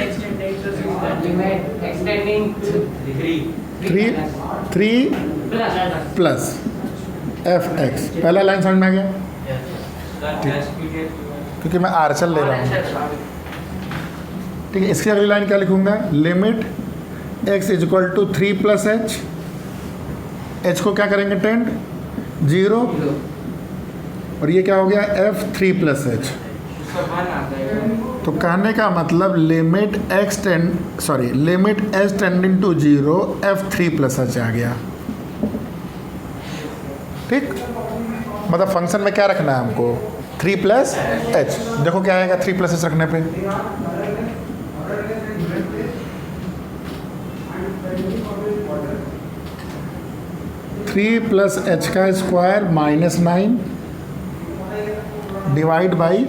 three plus f(x). पहला लाइन समझ में आ गया? क्योंकि मैं आरएचएल ले रहा हूँ। ठीक है, इसकी अगली लाइन क्या लिखूंगा? Limit x = 3 + h। h को क्या करेंगे? टेंड 0, और ये क्या हो गया? f3 + h। तो कहने का मतलब limit h tending to 0 f3 + h आ गया। ठीक, मतलब फंक्शन में क्या रखना है हमको? 3 + h। देखो क्या आएगा 3 + h रखने पे? (3 + h² -9 डिवाइड बाई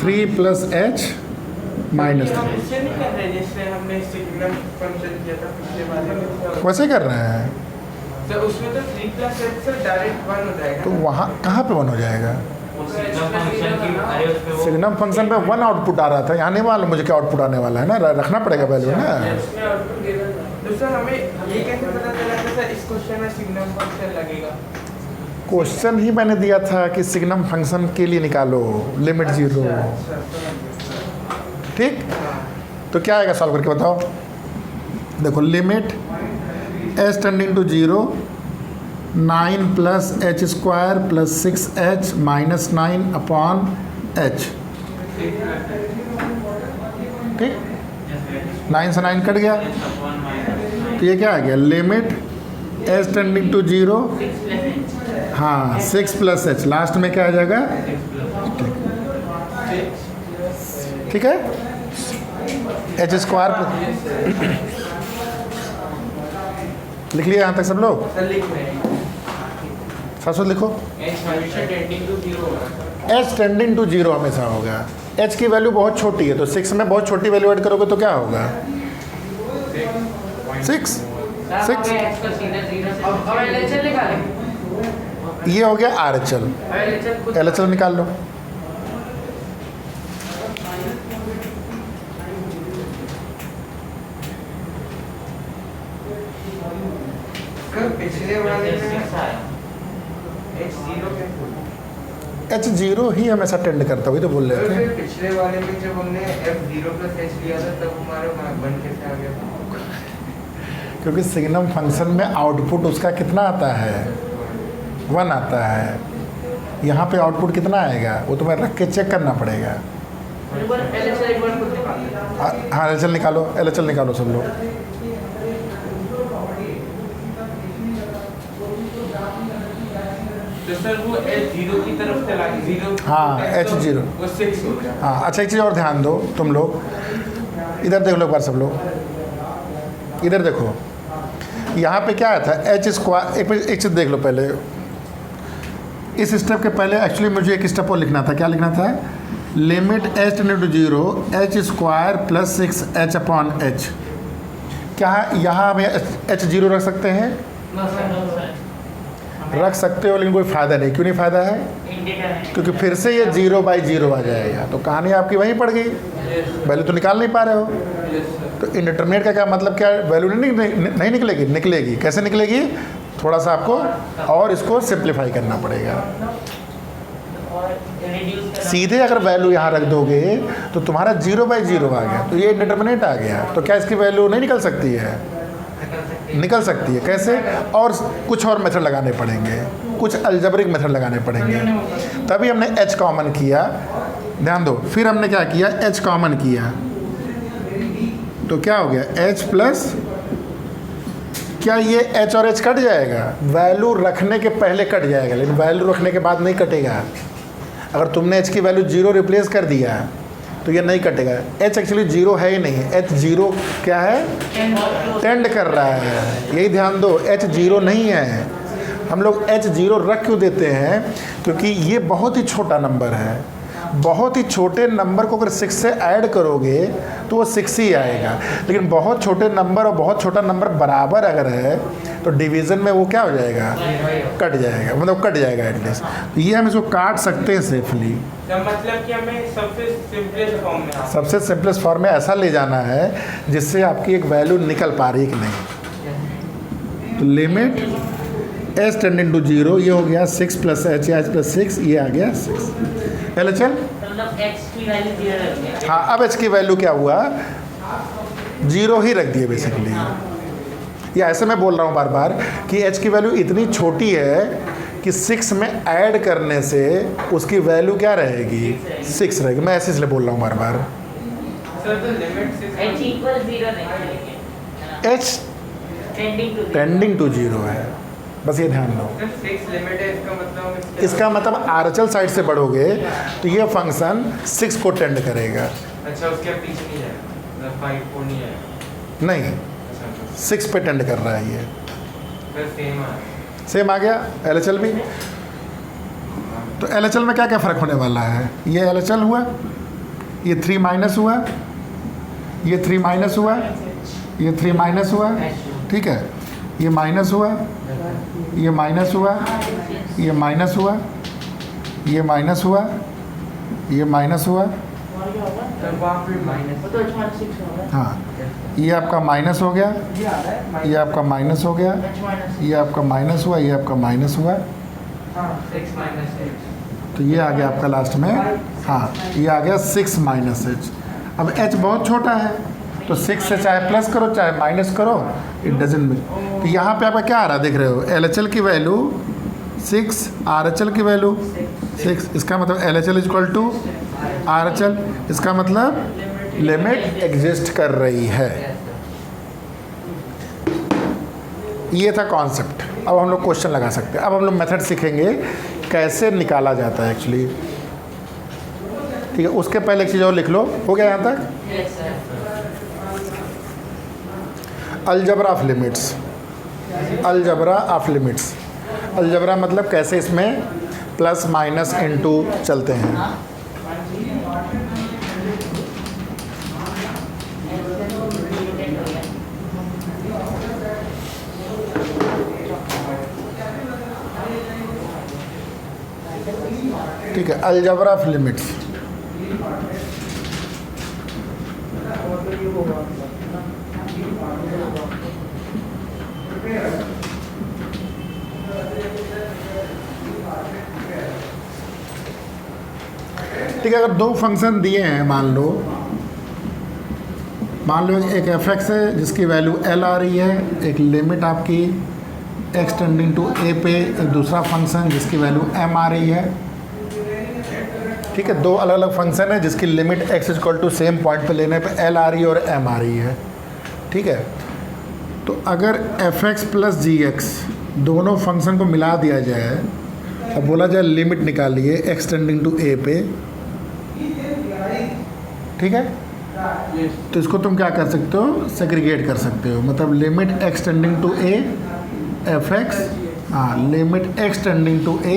3 + h - 3। वैसे कर रहे हैं तो उसमें तो 3 + h से डायरेक्ट 1 हो जाएगा। तो वहाँ कहाँ पे 1 हो जाएगा? सिग्नम फंक्शन पे 1 आउटपुट आ रहा था, यहाँ नहीं मालूम मुझे क्या आउटपुट आने वाला है ना, रखना पड़ेगा वैल्यू ना। तो सर हमें ये कैसे पता चला कि सर इस क्वेश्चन में सिग्नम फंक्शन लगेगा? क्वेश्चन ही मैंने दिया था कि सिग्नम फंक्शन के लिए निकालो लिमिट 0। ठीक, तो क्या आएगा सॉल्व करके बताओ? देखो limit h tending to 0 9 + h² + 6h - 9/h। ठीक, 9 से 9 कट गया, तो ये क्या आ गया? लिमिट h टेंडिंग टू 0, हाँ 6 + h, लास्ट में क्या आ जाएगा? ठीक है, h²। लिख लिया यहाँ तक सब लोग? साथ लिखो। h टेंडिंग टू 0 हमेशा होगा। h की वैल्यू बहुत छोटी है, तो 6 में बहुत छोटी वैल्यू ऐड करोगे तो क्या होगा? 6। ये हो गया आरएचएल। एलएचएल निकाल लो। सर पिछले वाले में H जीरो के एच जीरो ही हमेशा टेंड करता हुई तो बोल रहे थे। फिर पिछले वाले में जब हमने F जीरो प्लस H लिया था तब हमारा बन कैसे आ गया था? क्योंकि सिग्नम फंक्शन में आउटपुट उसका कितना आता है, 1 आता है। यहाँ पे आउटपुट कितना आएगा वो तुम्हें रख के चेक करना पड़ेगा। हाँ एल निकालो, एल निकालो सब लोग। तो सर वो H जीरो की तरफ चला गया, जीरो हाँ एच जीरो, वो 6 हो गया। हाँ। अच्छा एक चीज़ और ध्यान दो तुम लोग, इधर देख लो एक बार सब लोग, इधर देखो यहाँ पे क्या आया था एच स्क्वायर। एक चीज़ देख लो पहले, इस स्टेप के पहले एक्चुअली मुझे एक स्टेप और लिखना था। क्या लिखना था? Limit h tend to zero h square plus 6h upon h. क्या यहाँ हमें एच जीरो रख सकते हैं? रख सकते हो, लेकिन कोई फ़ायदा नहीं। क्यों नहीं फ़ायदा है? क्योंकि फिर से ये 0/0 आ जाएगा, तो कहानी आपकी वहीं पड़ गई, वैल्यू तो निकाल नहीं पा रहे हो। तो इंडिटरमिनेट का क्या मतलब, क्या वैल्यू नहीं निकलेगी? निकलेगी। कैसे निकलेगी? थोड़ा सा आपको और इसको सिंप्लीफाई करना पड़ेगा। सीधे अगर वैल्यू यहाँ रख दोगे तो तुम्हारा 0/0 आ गया, तो ये इंडिटरमिनेट आ गया, तो क्या इसकी वैल्यू नहीं निकल सकती है? निकल सकती है। कैसे? और कुछ और मेथड लगाने पड़ेंगे, कुछ अलजेब्रिक मेथड लगाने पड़ेंगे, तभी हमने h कॉमन किया। ध्यान दो, फिर हमने क्या किया? h कॉमन किया, तो क्या हो गया? h प्लस, क्या ये h और h कट जाएगा? वैल्यू रखने के पहले कट जाएगा, लेकिन वैल्यू रखने के बाद नहीं कटेगा। अगर तुमने h की वैल्यू 0 रिप्लेस कर दिया तो ये नहीं कटेगा। h एक्चुअली 0 है ही नहीं, h 0 क्या है? टेंड कर रहा है, यही ध्यान दो। h 0 नहीं है। हम लोग h 0 रख क्यों देते हैं? क्योंकि ये बहुत ही छोटा नंबर है। बहुत ही छोटे नंबर को अगर 6 से ऐड करोगे तो वो 6 ही आएगा, लेकिन बहुत छोटे नंबर और बहुत छोटा नंबर बराबर अगर है तो डिवीज़न में वो क्या हो जाएगा? कट जाएगा, मतलब कट जाएगा एटलीस्ट। तो ये हम इसको काट सकते हैं सेफली। मतलब कि हमें सबसे सिंपलेस्ट फॉर्म में, सबसे सिंपलेस्ट फॉर्म में ऐसा ले जाना है जिससे आपकी एक वैल्यू निकल पा रही है कि नहीं। तो लिमिट एच टेंडिंग टू 0, ये हो गया 6 प्लस एच, एच प्लस 6, ये आ गया 6। पहले चल, मतलब x की वैल्यू 0 रख दिया। हाँ, अब एच की वैल्यू क्या हुआ? 0 ही रख दिए बेसिकली। या ऐसे मैं बोल रहा हूँ बार बार कि एच की वैल्यू इतनी छोटी है कि 6 में ऐड करने से उसकी वैल्यू क्या रहेगी? 6 रहेगी। मैं ऐसे इसलिए बोल रहा हूँ बार बार। सर तो लिमिट 6 h इक्वल 0 नहीं लिखेंगे, h tending to tending to 0 है, बस ये ध्यान दो। 6 लिमिट है, इसका मतलब आरएचएल साइड से बढ़ोगे तो ये फंक्शन 6 को टेंड करेगा। अच्छा, उसके पीछे नहीं है, 5 4 नहीं है, नहीं, 6 पे टेंड कर रहा है ये। सेम आ गया एलएचएल भी। तो एलएचएल में क्या क्या फ़र्क होने वाला है? ये एलएचएल हुआ, ये 3 माइनस हुआ, ये 3 माइनस हुआ, ये 3 माइनस हुआ, ठीक है, ये माइनस हुआ, ये माइनस हुआ, ये माइनस हुआ, ये माइनस हुआ, ये माइनस हुआ, हाँ, ये आपका माइनस हो गया, ये आपका माइनस हो गया, ये आपका माइनस हुआ, ये आपका माइनस हुआ, तो ये आ गया आपका लास्ट में, हाँ, ये आ गया 6 माइनस एच। अब एच बहुत छोटा है तो 6 से चाहे प्लस करो चाहे माइनस करो, इट डजंट मीन। तो यहाँ पे आपका क्या आ रहा है देख रहे हो? एलएचएल की वैल्यू 6, आरएचएल की वैल्यू 6। इसका मतलब एलएचएल इक्वल टू आरएचएल, इसका मतलब लिमिट एग्जिस्ट कर रही है। ये था कॉन्सेप्ट। अब हम लोग क्वेश्चन लगा सकते हैं। अब हम लोग मेथड सीखेंगे कैसे निकाला जाता है एक्चुअली, ठीक है। उसके पहले एक चीज़ और लिख लो। हो गया यहाँ तक? Algebra of limits. Algebra of limits, algebra मतलब कैसे इसमें प्लस माइनस इनटू चलते हैं। ठीक है, अलजबरा ऑफ लिमिट्स। ठीक है, अगर दो फंक्शन दिए हैं, मान लो एक एफ एक्स है जिसकी वैल्यू एल आ रही है, एक लिमिट आपकी एक्स टेंडिंग टू ए पे, एक दूसरा फंक्शन जिसकी वैल्यू एम आ रही है। ठीक है, दो अलग अलग फंक्शन है जिसकी limit x equal to same point पे लेने पे एल आ रही है और एम आ रही है। ठीक है, तो अगर F x plus g x दोनों फंक्शन को मिला दिया जाए और बोला जाए लिमिट निकालिए एक्स टेंडिंग टू ए पे, ठीक है, तो इसको तुम क्या कर सकते हो, सेग्रीगेट कर सकते हो। मतलब limit x tending to a f x, हाँ, limit x tending to a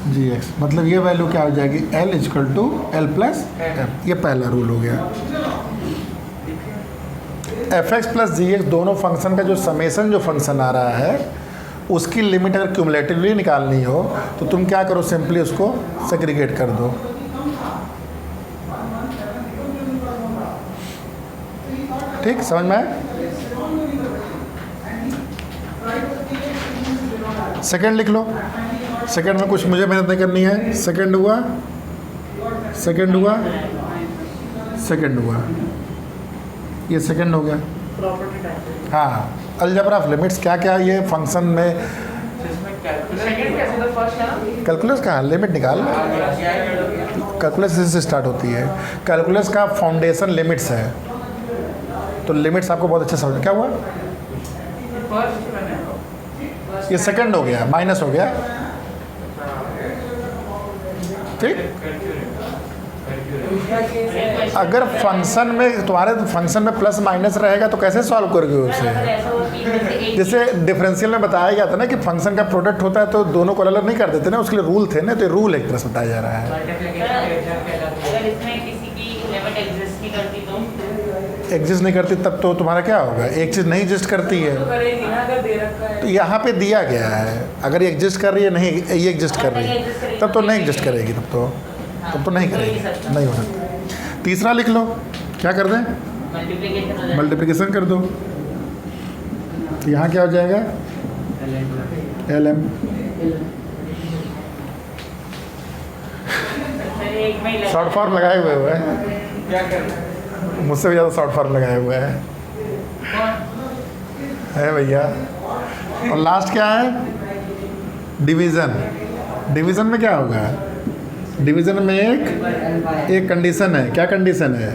g x, मतलब ये वैल्यू क्या हो जाएगी, L is equal to L plus M. ये पहला रूल हो गया। F x plus g x दोनों फंक्शन का जो समेसन जो फंक्शन आ रहा है उसकी लिमिट अगर क्यूमुलेटिवली निकालनी हो तो तुम क्या करो, सिंपली उसको सेग्रीगेट कर दो। ठीक, समझ में आया? सेकंड लिख लो। सेकंड में कुछ मुझे मेहनत नहीं करनी है। सेकंड हुआ, सेकंड हुआ, सेकंड हुआ, ये सेकंड हो गया। हाँ, अलजेब्रा ऑफ लिमिट्स क्या क्या ये फंक्शन में कैलकुलस का लिमिट निकाल, कैलकुलस से स्टार्ट होती है। कैलकुलस का फाउंडेशन लिमिट्स है, तो लिमिट्स आपको बहुत अच्छे समझ। क्या हुआ, ये सेकंड हो गया, माइनस हो गया। ठीक, अगर फंक्शन में तुम्हारे फंक्शन में प्लस माइनस रहेगा तो कैसे सॉल्व करोगे उसे? जैसे डिफरेंशियल में बताया गया था ना कि फंक्शन का प्रोडक्ट होता है तो दोनों को अलग नहीं कर देते ना, उसके लिए रूल थे ना, तो रूल एक तरह से बताया जा रहा है। अगर इसमें किसी की लिमिट एग्जिस्ट नहीं करती एग्जिस्ट नहीं करती तब तो तुम्हारा क्या होगा, एक चीज़ नहीं एग्जिस्ट करती है तो यहाँ पे दिया गया है, अगर ये एग्जिस्ट कर रही है, नहीं ये एग्जिस्ट कर रही है तब तो नहीं एग्जिस्ट करेगी, तब तो नहीं करेगी, नहीं हो सकता। तीसरा लिख लो, क्या कर दें, मल्टीप्लिकेशन कर दो। तो यहाँ क्या हो जाएगा, एल एम। शॉर्ट फॉर्म लगाए हुए हैं, मुझसे भी ज़्यादा शॉर्ट फॉर्म लगाए हुए है भैया। और लास्ट क्या है, डिवीज़न। डिवीज़न में क्या होगा, डिवीज़न में एक कंडीशन है। क्या कंडीशन है,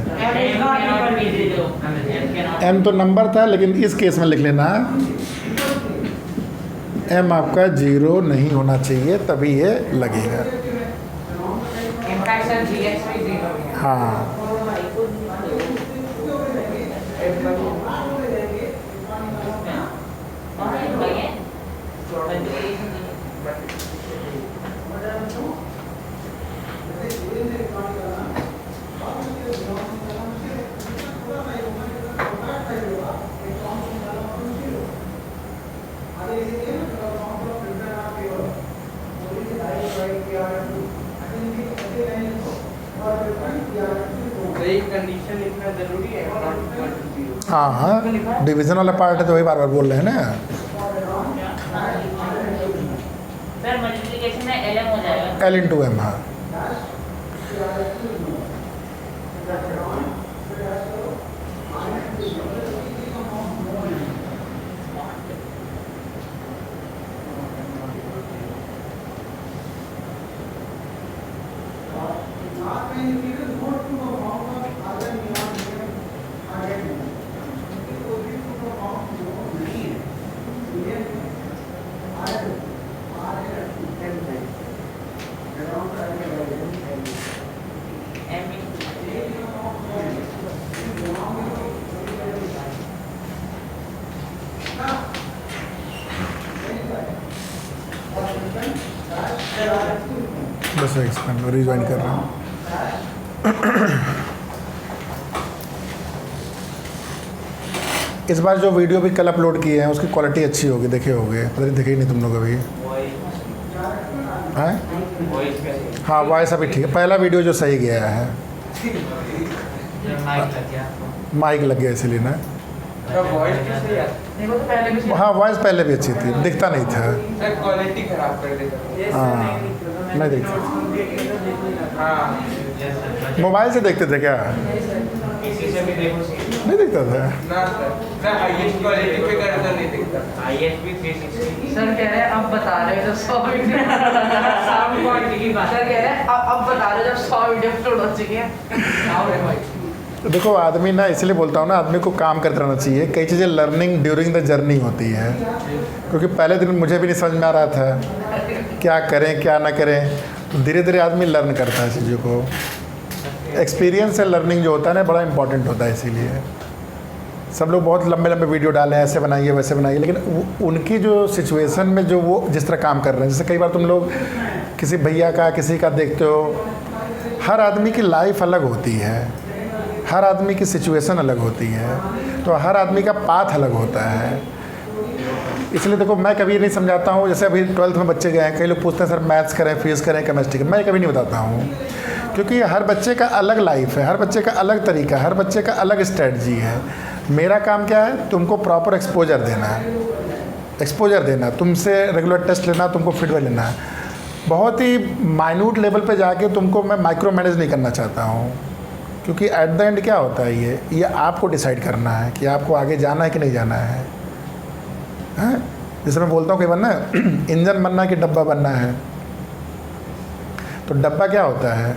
एम तो नंबर था, लेकिन इस केस में लिख लेना एम आपका 0 नहीं होना चाहिए, तभी ये लगेगा। हाँ, कंडीशन लिखना जरूरी है। हाँ हाँ, डिवीज़न वाला पार्ट है तो वही बार बार बोल रहे हैं ना। सर मल्टीप्लिकेशन में एल एम हो जाएगा, एल इंटू एम। हाँ, बस एक्सपेंड रिज्वाइन कर रहा हूँ। इस बार जो वीडियो भी कल अपलोड किए हैं उसकी क्वालिटी अच्छी होगी, देखे होगे, पता नहीं देखे ही नहीं तुम लोग अभी हैं? हाँ, वॉइस अभी ठीक है। पहला वीडियो जो सही गया है, माइक लग गया इसीलिए ना। हाँ, वॉइस पहले भी अच्छी थी, दिखता नहीं था। क्वालिटी खराब कर देता। हाँ, नहीं देखते, हाँ मोबाइल से देखते थे क्या? किसी से भी देखो नहीं देखता था। ना सर, मैं हाईएस्ट क्वालिटी पे कर तो नहीं दिखता। ISP 360 सर कह रहे हैं अब बता रहे हो जब 100 वीडियो साउंड क्वालिटी की बात सर कह रहे हैं अब बता रहे हो जब 100 वीडियो अपलोड हो चुके हैं। तो देखो आदमी ना, इसलिए बोलता हूँ ना, आदमी को काम करते रहना चाहिए। कई चीज़ें लर्निंग ड्यूरिंग द जर्नी होती है, क्योंकि पहले दिन मुझे भी नहीं समझ में आ रहा था क्या करें क्या ना करें, तो धीरे धीरे आदमी लर्न करता है चीज़ों को। एक्सपीरियंस से लर्निंग जो होता है ना, बड़ा इंपॉर्टेंट होता है। इसीलिए सब लोग बहुत लंबे लंबे वीडियो डालें, ऐसे बनाइए वैसे बनाइए, लेकिन उनकी जो सिचुएशन में जो वो जिस तरह काम कर रहे हैं, जैसे कई बार तुम लोग किसी भैया का किसी का देखते हो, हर आदमी की लाइफ अलग होती है, हर आदमी की सिचुएशन अलग होती है, तो हर आदमी का पाथ अलग होता है। इसलिए देखो मैं कभी नहीं समझाता हूँ, जैसे अभी 12th में बच्चे गए हैं, कई लोग पूछते हैं सर मैथ्स करें फिजिक्स करें केमिस्ट्री करें, मैं कभी नहीं बताता हूँ, क्योंकि हर बच्चे का अलग लाइफ है, हर बच्चे का अलग तरीका, हर बच्चे का अलग स्ट्रेटजी है। मेरा काम क्या है, तुमको प्रॉपर एक्सपोजर देना है, एक्सपोजर देना, तुमसे रेगुलर टेस्ट लेना, तुमको फीडबैक लेना है। बहुत ही माइन्यूट लेवल पे जाके तुमको मैं माइक्रो मैनेज नहीं करना चाहता हूँ, क्योंकि एट द एंड क्या होता है, ये आपको डिसाइड करना है कि आपको आगे जाना है कि नहीं जाना है। हैं? जैसे मैं बोलता हूँ कई बार ना इंजन बनना है कि डब्बा बनना है, तो डब्बा क्या होता है,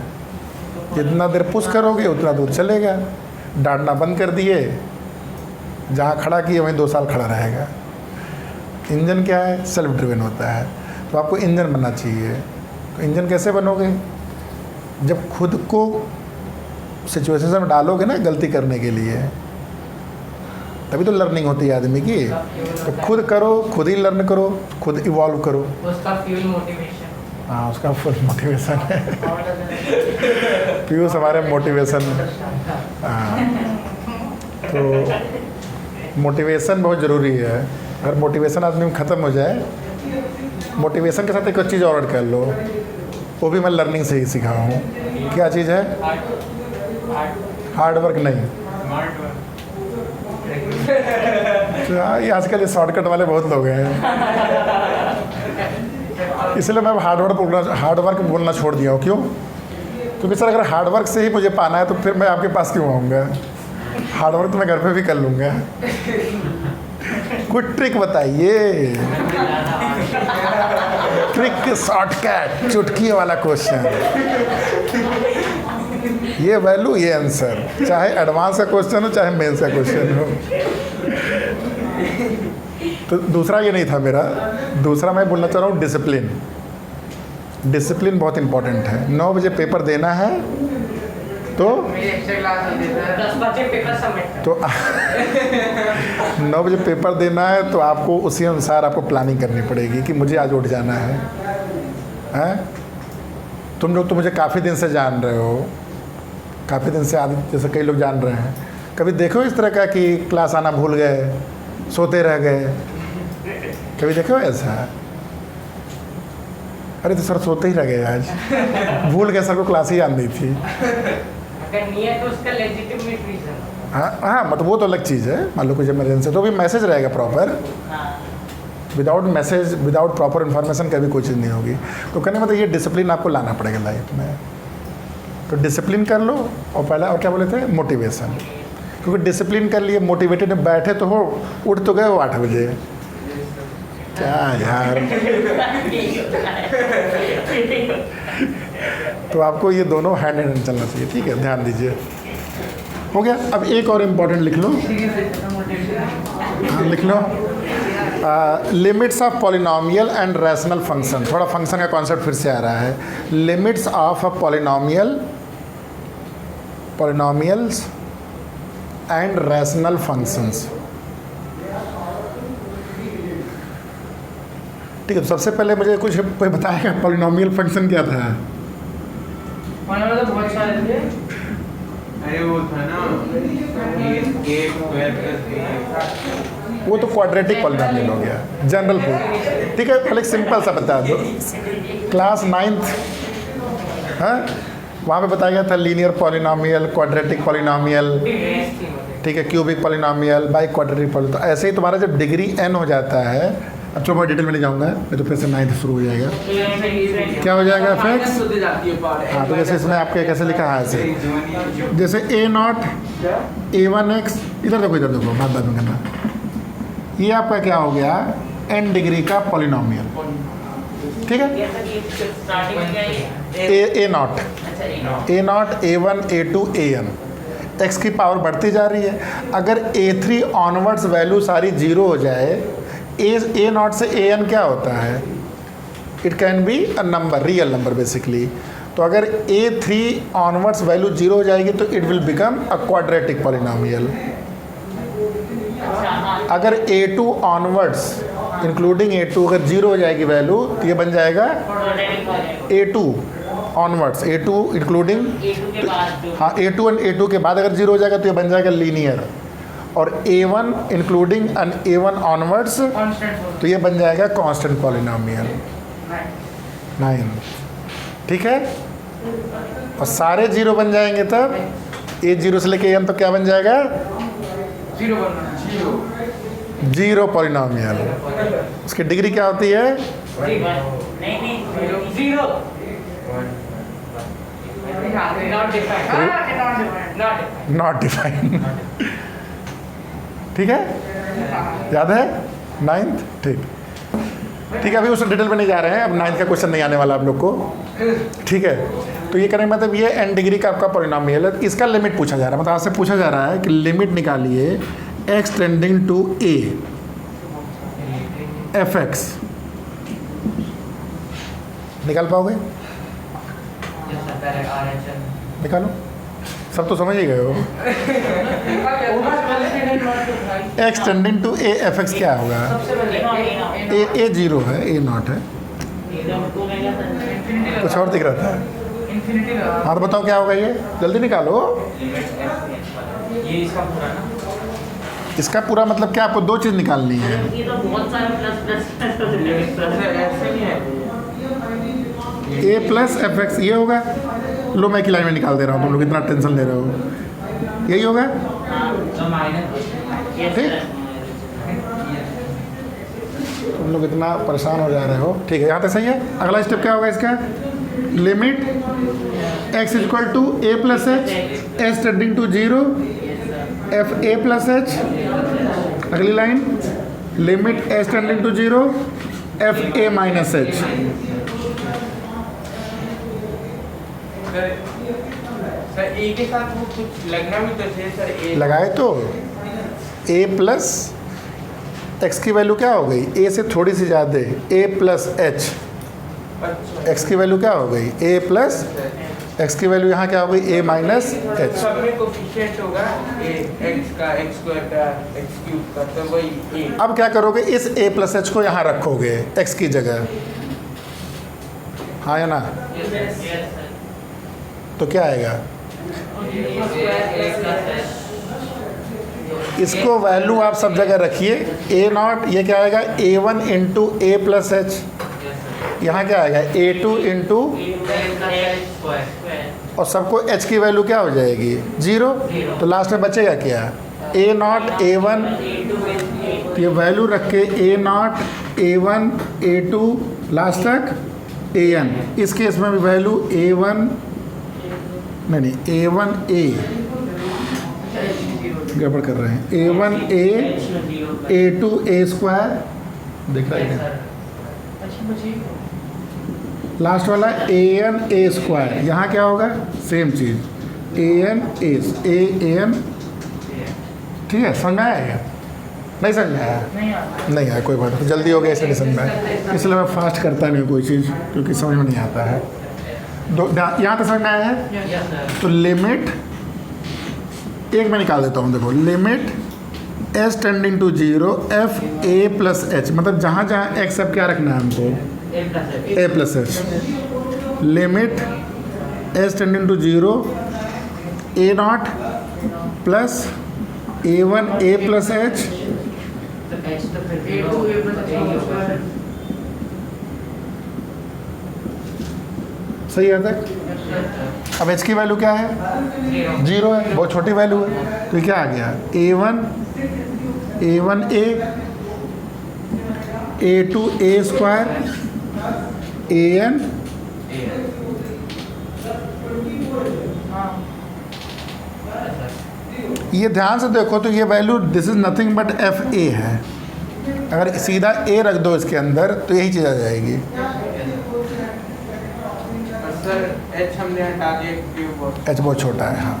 जितना देर पुश करोगे उतना दूर चलेगा, डांटना बंद कर दिए, जहाँ खड़ा किए वहीं 2 साल खड़ा रहेगा। इंजन क्या है, सेल्फ ड्रिवन होता है, तो आपको इंजन बनना चाहिए। तो इंजन कैसे बनोगे, जब खुद को सिचुएशन में डालोगे ना गलती करने के लिए, तभी तो लर्निंग होती है आदमी की। तो खुद करो, खुद ही लर्न करो, खुद इवॉल्व करो। उसका फ्यूल मोटिवेशन। हाँ, उसका फुल मोटिवेशन है पीयूष हमारे मोटिवेशन। हाँ, तो मोटिवेशन बहुत ज़रूरी है। अगर मोटिवेशन आदमी में ख़त्म हो जाए, मोटिवेशन के साथ एक चीज़ और ऐड कर लो, वो भी मैं लर्निंग से ही सीखा हूँ। क्या चीज़ है? हार्ड वर्क नहीं। तो हाँ, ये आजकल ये शॉर्टकट वाले बहुत लोग हैं, इसलिए मैं हार्ड वर्क बोलना छोड़ दिया हूँ। क्यों? क्योंकि सर अगर हार्ड वर्क से ही मुझे पाना है तो फिर मैं आपके पास क्यों आऊँगा? हार्ड वर्क तो मैं घर पे भी कर लूँगा। कोई ट्रिक बताइए, ट्रिक, शॉर्टकट, चुटकी वाला क्वेश्चन, ये वैल्यू ये आंसर, चाहे एडवांस का क्वेश्चन हो चाहे मेंस का क्वेश्चन हो। तो दूसरा ये नहीं था मेरा, दूसरा मैं बोलना चाह रहा हूँ डिसिप्लिन। डिसिप्लिन बहुत इंपॉर्टेंट है। 9 बजे पेपर देना है तो मेरी एक्स्ट्रा क्लास होती है 10 बजे पेपर सबमिट तो 9 बजे पेपर देना है तो आपको उसी अनुसार आपको प्लानिंग करनी पड़ेगी कि मुझे आज उठ जाना है। हैं? तुम लोग तो मुझे काफ़ी दिन से जान रहे हो, काफ़ी दिन से आदत, जैसे कई लोग जान रहे हैं। कभी देखो इस तरह का कि क्लास आना भूल गए, सोते रह गए, कभी देखो ऐसा? अरे तो सर सोते ही रह गए आज, भूल गए, सर को क्लास ही आनी थी। अगर नहीं है तो उसका लेजिटिमेट रीजन। हाँ, मतलब वो तो अलग चीज़ है। मान लो कुछ इमरजेंसी तो भी मैसेज रहेगा proper. Without message, without proper information कभी कोई चीज़ नहीं होगी। तो कहने मतलब ये डिसिप्लिन आपको लाना पड़ेगा लाइफ में। तो डिसिप्लिन कर लो, और पहला और क्या बोले थे, मोटिवेशन। क्योंकि डिसिप्लिन कर लिए, मोटिवेटेड बैठे तो हो, उठ तो गए हो 8 बजे। क्या यार तो आपको ये दोनों हैंड इन हैंड चलना चाहिए। ठीक है, ध्यान दीजिए। हो गया। अब एक और इम्पॉर्टेंट लिख लो। हाँ, लिख लो। Limits of polynomial and rational function. थोड़ा फंक्शन का कॉन्सेप्ट फिर से आ रहा है। Limits of a polynomials and rational functions. ठीक है, तो सबसे पहले मुझे कोई बताएगा पॉलिनोमियल फंक्शन क्या था? तो बहुत सारे थे। अरे वो था ना वो तो क्वाड्रेटिक पॉलिनोमियल हो गया, जनरल फॉर्म। ठीक है, पहले सिंपल सा बता दो। क्लास 9th, हाँ, वहाँ पे बताया गया था लीनियर पॉलिनोमियल, क्वाड्रेटिक पॉलिनोमियल, ठीक है, cubic polynomial, by quadratic polynomial. तो ऐसे ही तुम्हारा जब डिग्री n हो जाता है, अब तो मैं डिटेल में नहीं जाऊँगा, नहीं तो फिर से 9th शुरू हो जाएगा। क्या हो जाएगा एफ होती जाती है पावर। हाँ, तो जैसे इसमें आपके कैसे लिखा है ऐसे, जैसे A0 A1x, इधर देखो बात में करना, ये आपका क्या हो गया, n डिग्री का पॉलिनोमियल, ठीक है। स्टार्टिंग में क्या है? A0 अच्छा, A0 A1 A2 AN, x की पावर बढ़ती जा रही है। अगर A3 ऑनवर्ड्स वैल्यू सारी 0 हो जाए, A0 से AN क्या होता है, it can be a number, real number basically. तो अगर A3 ऑनवर्ड्स वैल्यू 0 हो जाएगी तो it will become a quadratic polynomial. अगर A2 ऑनवर्ड्स इंक्लूडिंग A2 अगर 0 हो जाएगी वैल्यू तो ये बन जाएगा A2 ऑनवर्ड्स, A2 इंक्लूडिंग, हाँ A2 और A2 के बाद अगर 0 हो जाएगा तो ये बन जाएगा लीनियर, और A1 including and A1 onwards तो ये बन जाएगा कांस्टेंट पॉलिनोमियल 9, ठीक है। और सारे 0 बन जाएंगे तब A0 से लेके AN तो क्या बन जाएगा, 0 बनना, 0 पॉलिनोमियल। उसकी डिग्री क्या होती है, नहीं, zero. Not defined. Not defined, ठीक है, याद है 9th, ठीक है। अभी उस डिटेल में नहीं जा रहे हैं, अब 9th का क्वेश्चन नहीं आने वाला आप लोग को, ठीक है। तो ये करें मतलब ये n डिग्री का आपका पॉलिनोमियल है, इसका लिमिट पूछा जा रहा है, मतलब आपसे पूछा जा रहा है कि लिमिट निकालिए x tending to a fx, निकाल पाओगे, निकालो, सब तो समझ ही गए हो। x tending to a fx क्या होगा, a 0 है, a नॉट है, कुछ और दिख रहा था। हाँ तो बताओ क्या होगा, ये जल्दी निकालो। ये इसका पूरा ना, इसका पूरा मतलब क्या, आपको 2 चीज़ निकालनी है, ये तो बहुत सारे प्लस ऐसे नहीं है। a प्लस एफ एक्स, ये होगा। लो मैं एक ही लाइन में निकाल दे रहा हूँ, तुम लोग इतना टेंशन ले रहे हो, यही होगा, तो माइनस ठीक। तुम लोग इतना परेशान हो जा रहे हो, ठीक है, यहाँ तक सही है। अगला स्टेप क्या होगा इसका, limit x equal to a plus h, h tending to 0 f a plus h. अगली line limit h tending to 0 f a minus h. Sir a के साथ वो कुछ लगना भी तो चाहिए सर, ए लगाए तो a प्लस x की वैल्यू क्या हो गई, a से थोड़ी सी ज़्यादा, a प्लस एच, अच्छा x की वैल्यू क्या हो गई, a प्लस x की वैल्यू यहाँ क्या हो गई, a माइनस एच। सब में कोफिशिएंट होगा ए, x का, x स्क्वायर का, x क्यूब का, तो वही ए। अब क्या करोगे, इस a प्लस एच को यहाँ रखोगे x की जगह, हाँ या ना, तो क्या आएगा, इसको वैल्यू आप सब जगह रखिए, a नॉट, ये क्या आएगा a1 इंटू ए प्लस एच, यहाँ क्या आएगा a2 इंटू, और सबको h की वैल्यू क्या हो जाएगी 0, तो लास्ट में बचेगा क्या, a नॉट a1, तो ये वैल्यू रख के a not a1 a2 last तक an। इस केस में भी वैल्यू a1 नहीं a1 a, गड़बड़ कर रहे हैं, a1 a a2 a square, देख रहे हैं लास्ट वाला an a स्क्वायर, यहाँ क्या होगा same cheese an a an, ठीक है, समझ में आया, नहीं समझ में आया, नहीं आया, कोई बात नहीं, जल्दी हो गया इसलिए नहीं समझ में आया, इसलिए मैं फास्ट करता नहीं हूँ कोई चीज़, क्योंकि समझ में नहीं आता है। यहाँ तक समझ में आया है, तो लिमिट एक में निकाल देता हूँ, देखो limit s tending to 0 f a plus h, मतलब जहाँ जहाँ x अब क्या रखना है हमको, a plus h, limit s tending to 0 a not plus a1 a plus h, सही है तक। अब h की वैल्यू क्या है 0 है, बहुत छोटी वैल्यू है, तो ये क्या आ गया a1 a a2a² an ये ध्यान से देखो तो ये value this is nothing but F A है। अगर सीधा ए रख दो इसके अंदर तो यही चीज़ आ जाएगी। सर एच हमने हटा दिया क्योंकि एच बहुत छोटा है। हाँ,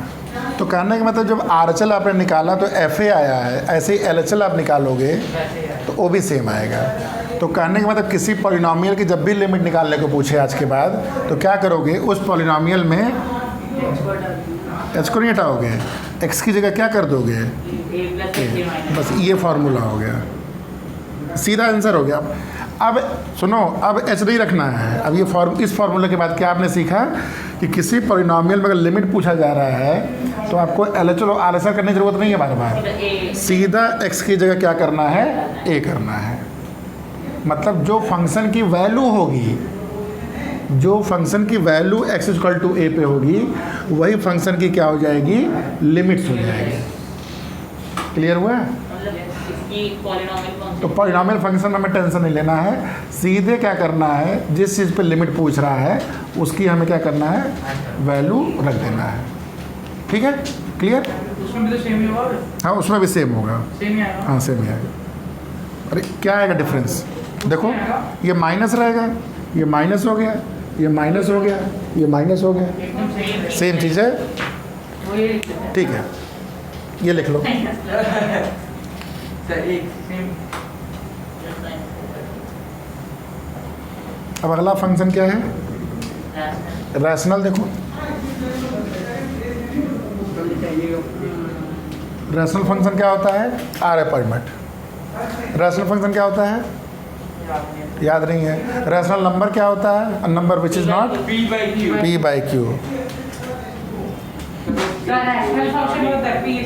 तो कहने का मतलब जब आर एच एल आपने निकाला तो एफ ए आया है, ऐसे ही एल एच एल आप निकालोगे तो वो भी सेम आएगा। तो कहने का मतलब किसी पॉलिनॉमियल की जब भी लिमिट निकालने को पूछे आज के बाद तो क्या करोगे, उस पॉलिनॉमियल में एच को नहीं हटाओगे, एक्स की जगह क्या कर दोगे, बस ये फार्मूला हो गया, सीधा आंसर हो गया। अब सुनो, अब एच नहीं रखना है। अब ये इस फार्मूले के बाद क्या आपने सीखा कि किसी पॉलिनॉमियल में अगर लिमिट पूछा जा रहा है तो आपको एल एच और आर एस एल करने की ज़रूरत नहीं है बार बार, सीधा एक्स की जगह क्या करना है, ए करना है। मतलब जो फंक्शन की वैल्यू होगी, जो फंक्शन की वैल्यू एक्स इक्वल टू ए पे होगी वही फंक्शन की क्या हो जाएगी, लिमिट्स हो जाएगी। क्लियर हुआ? तो पॉलिनॉमियल फंक्शन में हमें टेंशन नहीं लेना है, सीधे क्या करना है, जिस चीज़ पे लिमिट पूछ रहा है उसकी हमें क्या करना है, वैल्यू रख देना है। ठीक है, क्लियर? उसमें भी तो सेम ही होगा। हाँ, उसमें भी सेम होगा। सेम ही आएगा। हाँ, सेम ही आएगा। अरे क्या आएगा डिफरेंस, देखो ये माइनस रहेगा, ये माइनस हो गया, ये माइनस हो गया, ये माइनस हो गया, एकदम सही सेम चीज़ है। वो ये ठीक है, ये लिख लो। सर एक सेम अब अगला फंक्शन क्या है, रैशनल। देखो रैशनल फंक्शन क्या होता है, आर अपार्टमेंट। रैशनल फंक्शन क्या होता है, याद नहीं है। रैशनल नंबर क्या होता है, number which is not P by Q. P by Q. Rational function होता है P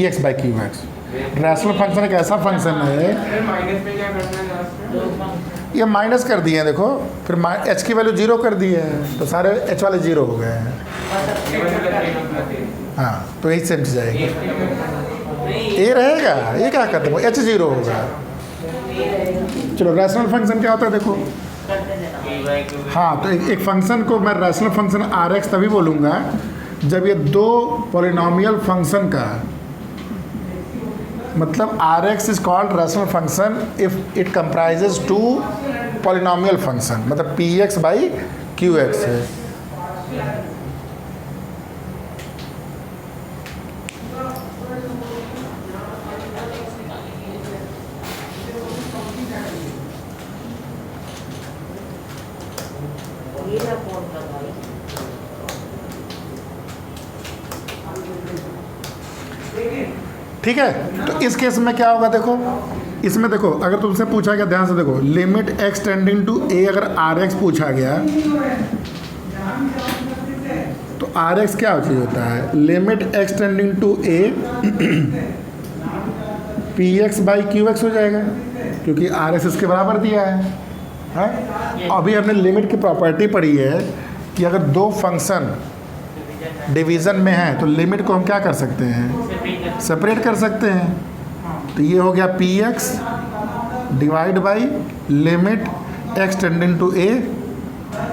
x by q x. Rational function एक ऐसा फंक्शन है, फिर माइनस में क्या करना है लास्ट में? ये माइनस कर दिए हैं देखो, फिर एच की वैल्यू जीरो कर दी है तो सारे एच वाले जीरो हो गए हैं। हाँ, तो यही सेम चीज़ आएगी, ए रहेगा, ये क्या करते हो, एच जीरो होगा। चलो रैशनल फंक्शन क्या होता है देखो। हाँ, तो एक फंक्शन को मैं रैशनल फंक्शन आर एक्स तभी बोलूँगा जब ये दो पॉलिनॉमियल फंक्शन का मतलब r x is called rational function if it comprises to polynomial function, मतलब p x by q x है। ठीक है, तो इस केस में क्या होगा देखो, इसमें देखो अगर तुमसे पूछा गया, ध्यान से देखो, लिमिट एक्स टेंडिंग टू ए अगर आर एक्स पूछा गया तो आर एक्स क्या चीज़ होता है, limit x tending to a p x by q x हो जाएगा क्योंकि आर एक्स इसके बराबर दिया है। अभी हमने लिमिट की प्रॉपर्टी पढ़ी है कि अगर दो फंक्शन डिवीज़न में है तो लिमिट को हम क्या कर सकते हैं, सेपरेट कर सकते हैं। तो ये हो गया p x divide by limit x tending to a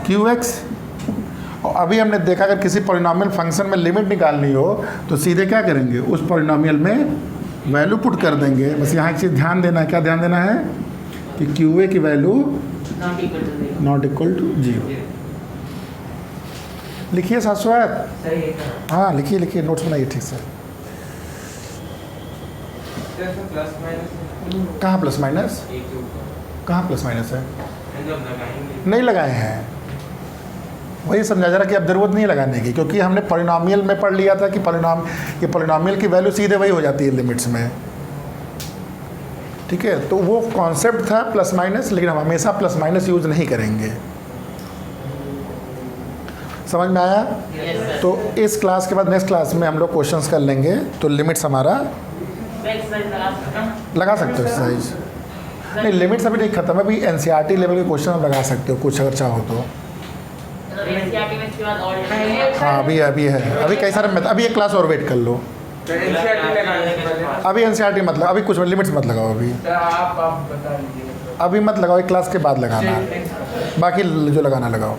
q x. और अभी हमने देखा अगर किसी पॉलिनॉमियल फंक्शन में लिमिट निकालनी हो तो सीधे क्या करेंगे, उस पॉलिनॉमियल में वैल्यू पुट कर देंगे। बस यहाँ एक चीज़ ध्यान देना है, क्या ध्यान देना है कि क्यू ए की value not equal to zero. लिखिए शाश्वत, हाँ लिखिए लिखिए, नोट्स बनाइए ठीक से। प्लस माइनस कहाँ प्लस माइनस, कहाँ प्लस माइनस है, नहीं लगाए हैं। वही समझा जा रहा कि अब ज़रूरत नहीं लगाने की, क्योंकि हमने पॉलिनॉमियल में पढ़ लिया था कि पॉलिनॉमियल की वैल्यू सीधे वही हो जाती है लिमिट्स में। ठीक है, तो वो कॉन्सेप्ट था प्लस माइनस, लेकिन हम हमेशा प्लस माइनस यूज़ नहीं करेंगे। समझ में आया? तो इस क्लास के बाद नेक्स्ट क्लास में हम लोग क्वेश्चंस कर लेंगे, तो लिमिट्स हमारा लगा सकते हो एक्सरसाइज। नहीं, लिमिट्स अभी नहीं खत्म है, अभी एनसीईआरटी लेवल के क्वेश्चन आप लगा सकते हो कुछ अगर चाहो तो। हाँ अभी है, अभी कई सारे अभी एक क्लास और वेट कर लो। एनसीईआरटी लगाने से पहले अभी एनसीईआरटी मतलब अभी कुछ लिमिट्स मत लगाओ अभी। आप बता दीजिए। अभी मत लगाओ, एक क्लास के बाद लगाना है, बाकी जो लगाना लगाओ।